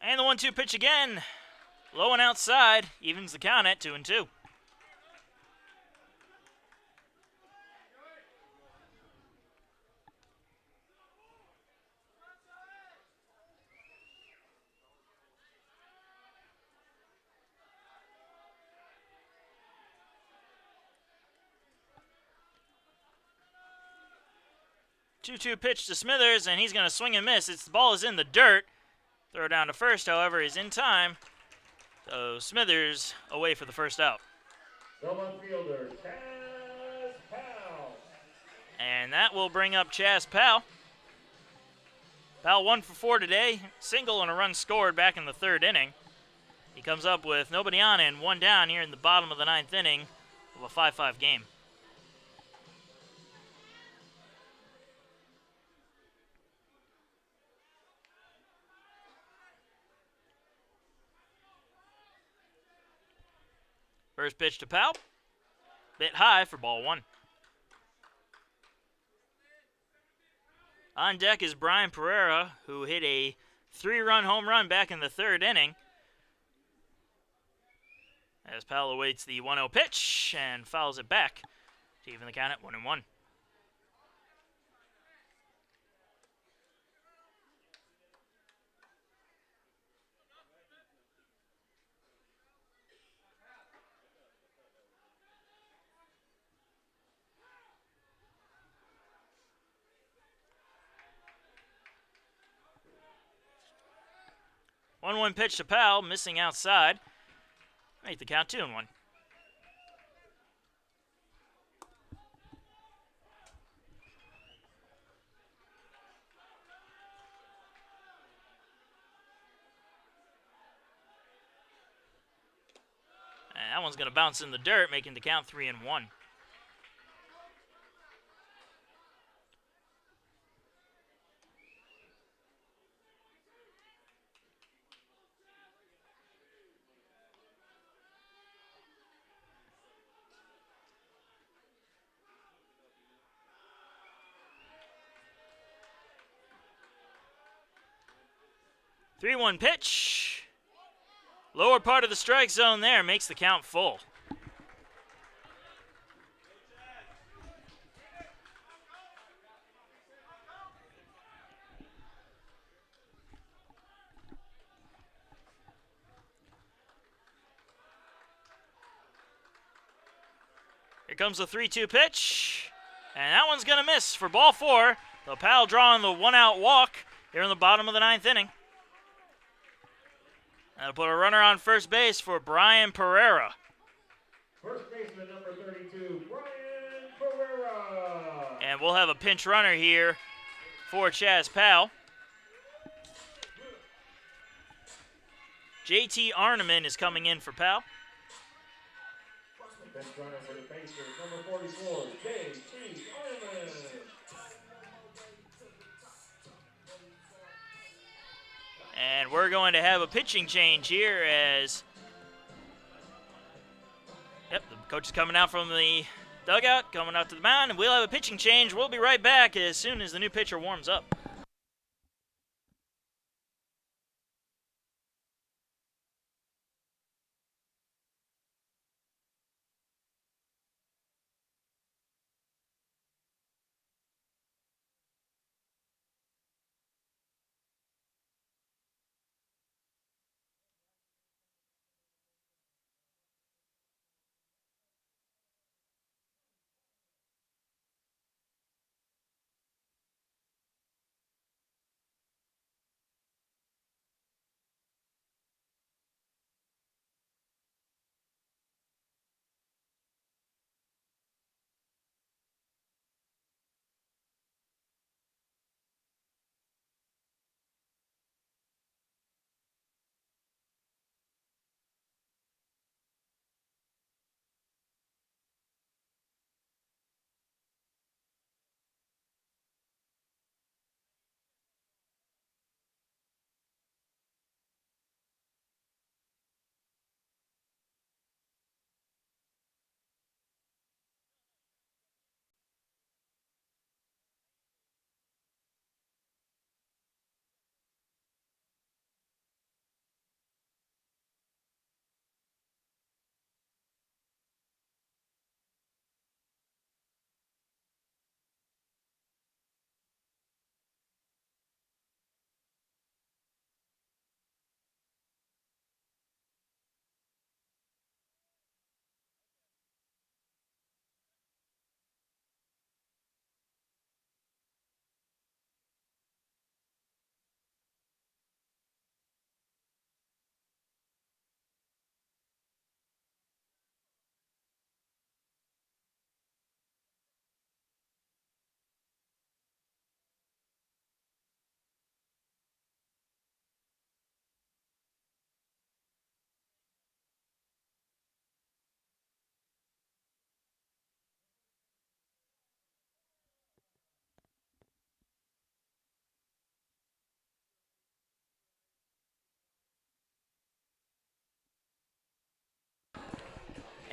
And the 1-2 pitch again, low and outside, evens the count at 2-2. Two-two pitch to Smithers, and he's going to swing and miss. The ball is in the dirt. Throw down to first, however, is in time. So Smithers away for the first out. The left fielder, Chaz Powell. And that will bring up Chaz Powell. Powell 1 for 4 today. Single and a run scored back in the third inning. He comes up with nobody on and one down here in the bottom of the ninth inning of a 5-5 game. First pitch to Powell. Bit high for ball 1. On deck is Brian Pereira, who hit a 3-run home run back in the third inning. As Powell awaits the 1-0 pitch and fouls it back to even the count at 1-1. One pitch to Powell, missing outside. Make the count 2-1. And that one's going to bounce in the dirt, making the count 3-1. 3-1 pitch. Lower part of the strike zone there makes the count full. Here comes the 3-2 pitch. And that one's going to miss for ball 4. So Powell drawing the 1-out walk here in the bottom of the ninth inning. That'll put a runner on first base for Brian Pereira. First baseman number 32, Brian Pereira. And we'll have a pinch runner here for Chaz Powell. JT Arneman is coming in for Powell. Pinch runner for the Pacers, number 44, JT Arneman. And we're going to have a pitching change here as... Yep, the coach is coming out from the dugout, coming out to the mound, and we'll have a pitching change. We'll be right back as soon as the new pitcher warms up.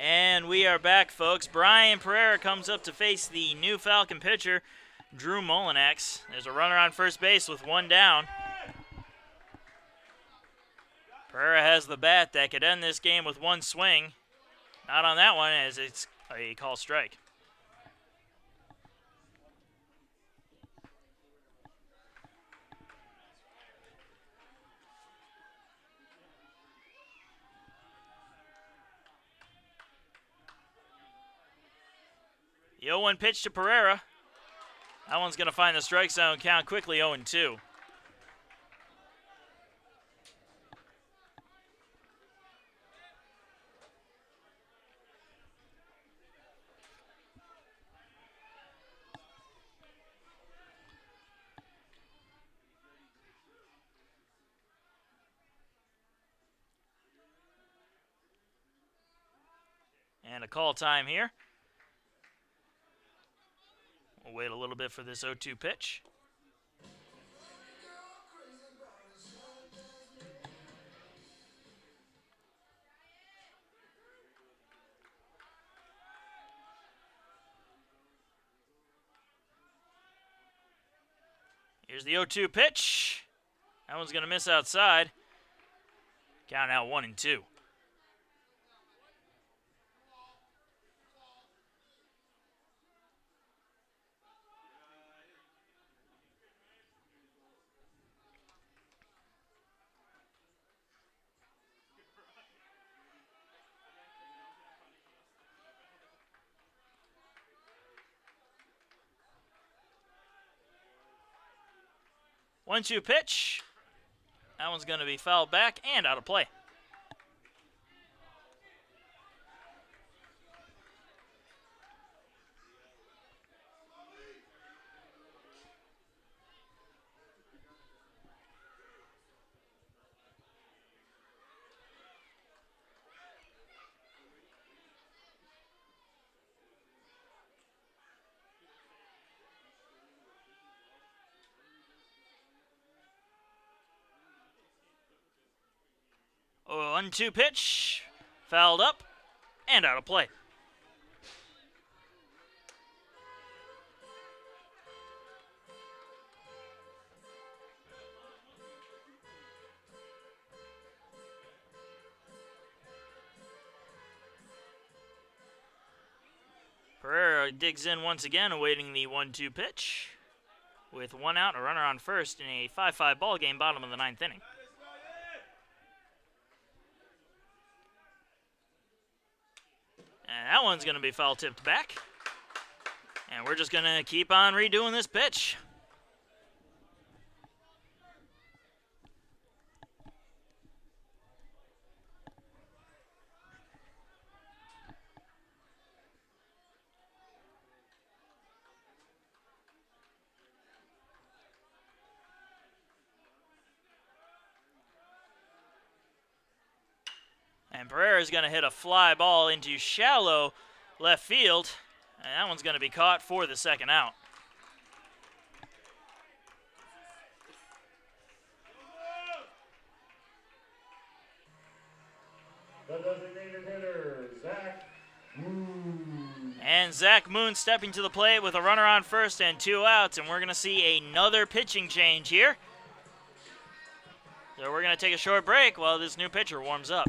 And we are back, folks. Brian Pereira comes up to face the new Falcon pitcher, Drew Molinex. There's a runner on first base with one down. Pereira has the bat that could end this game with one swing. Not on that one, as it's a call strike. The 0-1 pitch to Pereira. That one's going to find the strike zone, count quickly 0-2. And a call time here. We'll wait a little bit for this 0-2 pitch. Here's the 0-2 pitch. That one's going to miss outside. Count out 1-2. One-two pitch. That one's going to be fouled back and out of play. Oh, 1-2 pitch. Fouled up and out of play. Pereira digs in once again, awaiting the 1-2 pitch. With one out, a runner on first in a 5-5 ball game, bottom of the ninth inning. And that one's going to be foul tipped back. And we're just going to keep on redoing this pitch. And Pereira's going to hit a fly ball into shallow left field. And that one's going to be caught for the second out. The designated hitter, Zach Moon. And Zach Moon stepping to the plate with a runner on first and two outs. And we're going to see another pitching change here. So we're going to take a short break while this new pitcher warms up.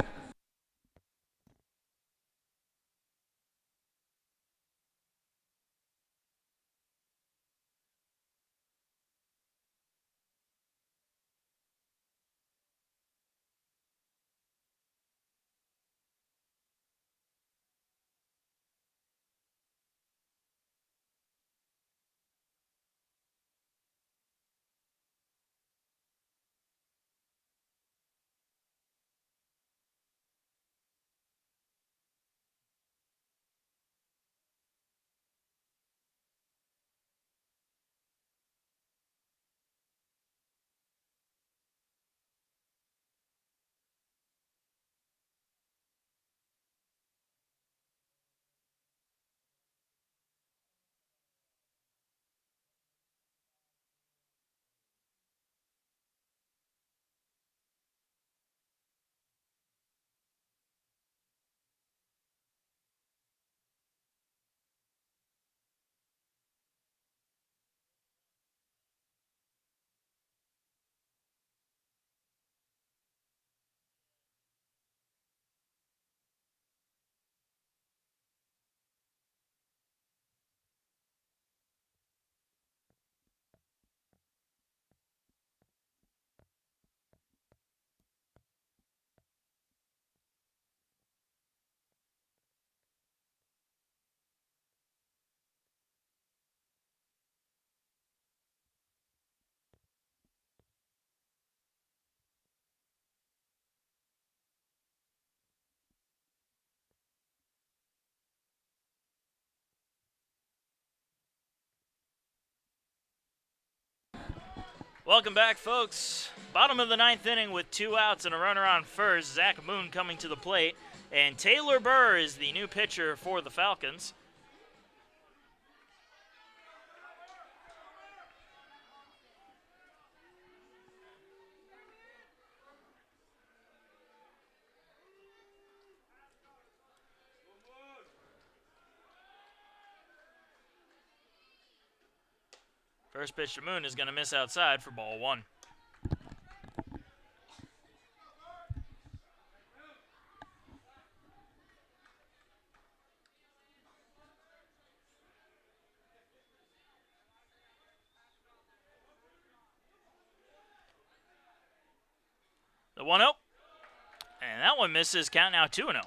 Welcome back, folks. Bottom of the ninth inning with 2 outs and a runner on first. Zach Moon coming to the plate. And Taylor Burr is the new pitcher for the Falcons. First pitch to Moon is going to miss outside for ball 1. The 1-0. And that one misses. Count now 2-0.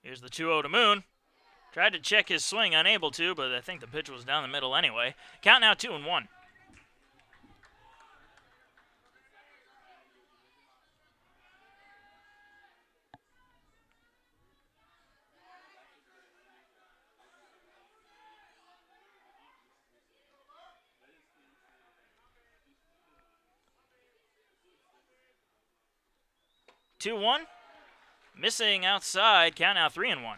Here's the 2-0 to Moon. Tried to check his swing, unable to, but I think the pitch was down the middle anyway. Count now 2-1. Missing outside, count now 3-1.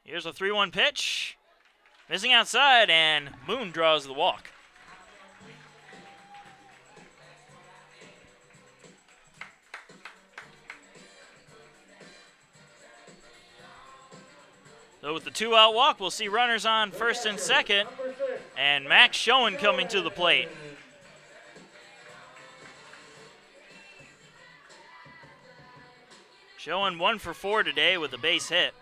Here's a 3-1 pitch. Missing outside, and Moon draws the walk. So with the 2-out walk, we'll see runners on first and second, and Max Schoen coming to the plate. Schoen 1 for 4 today with a base hit.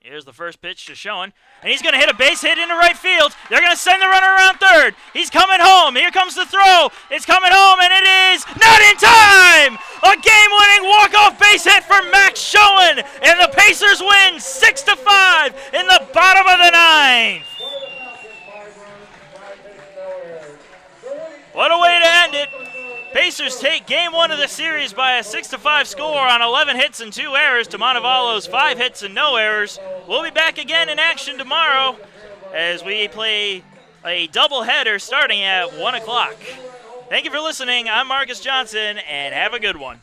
Here's the first pitch to Schoen, and he's going to hit a base hit into right field. They're going to send the runner around third. He's coming home. Here comes the throw. It's coming home, and it is not in time! A game-winning walk-off base hit for Max Schoen, and the Pacers win 6-5 in the bottom of the ninth. What a way to end it. Pacers take game 1 of the series by a 6-5 score on 11 hits and 2 errors to Montevallo's 5 hits and no errors. We'll be back again in action tomorrow as we play a doubleheader starting at 1 o'clock. Thank you for listening. I'm Marcus Johnson, and have a good one.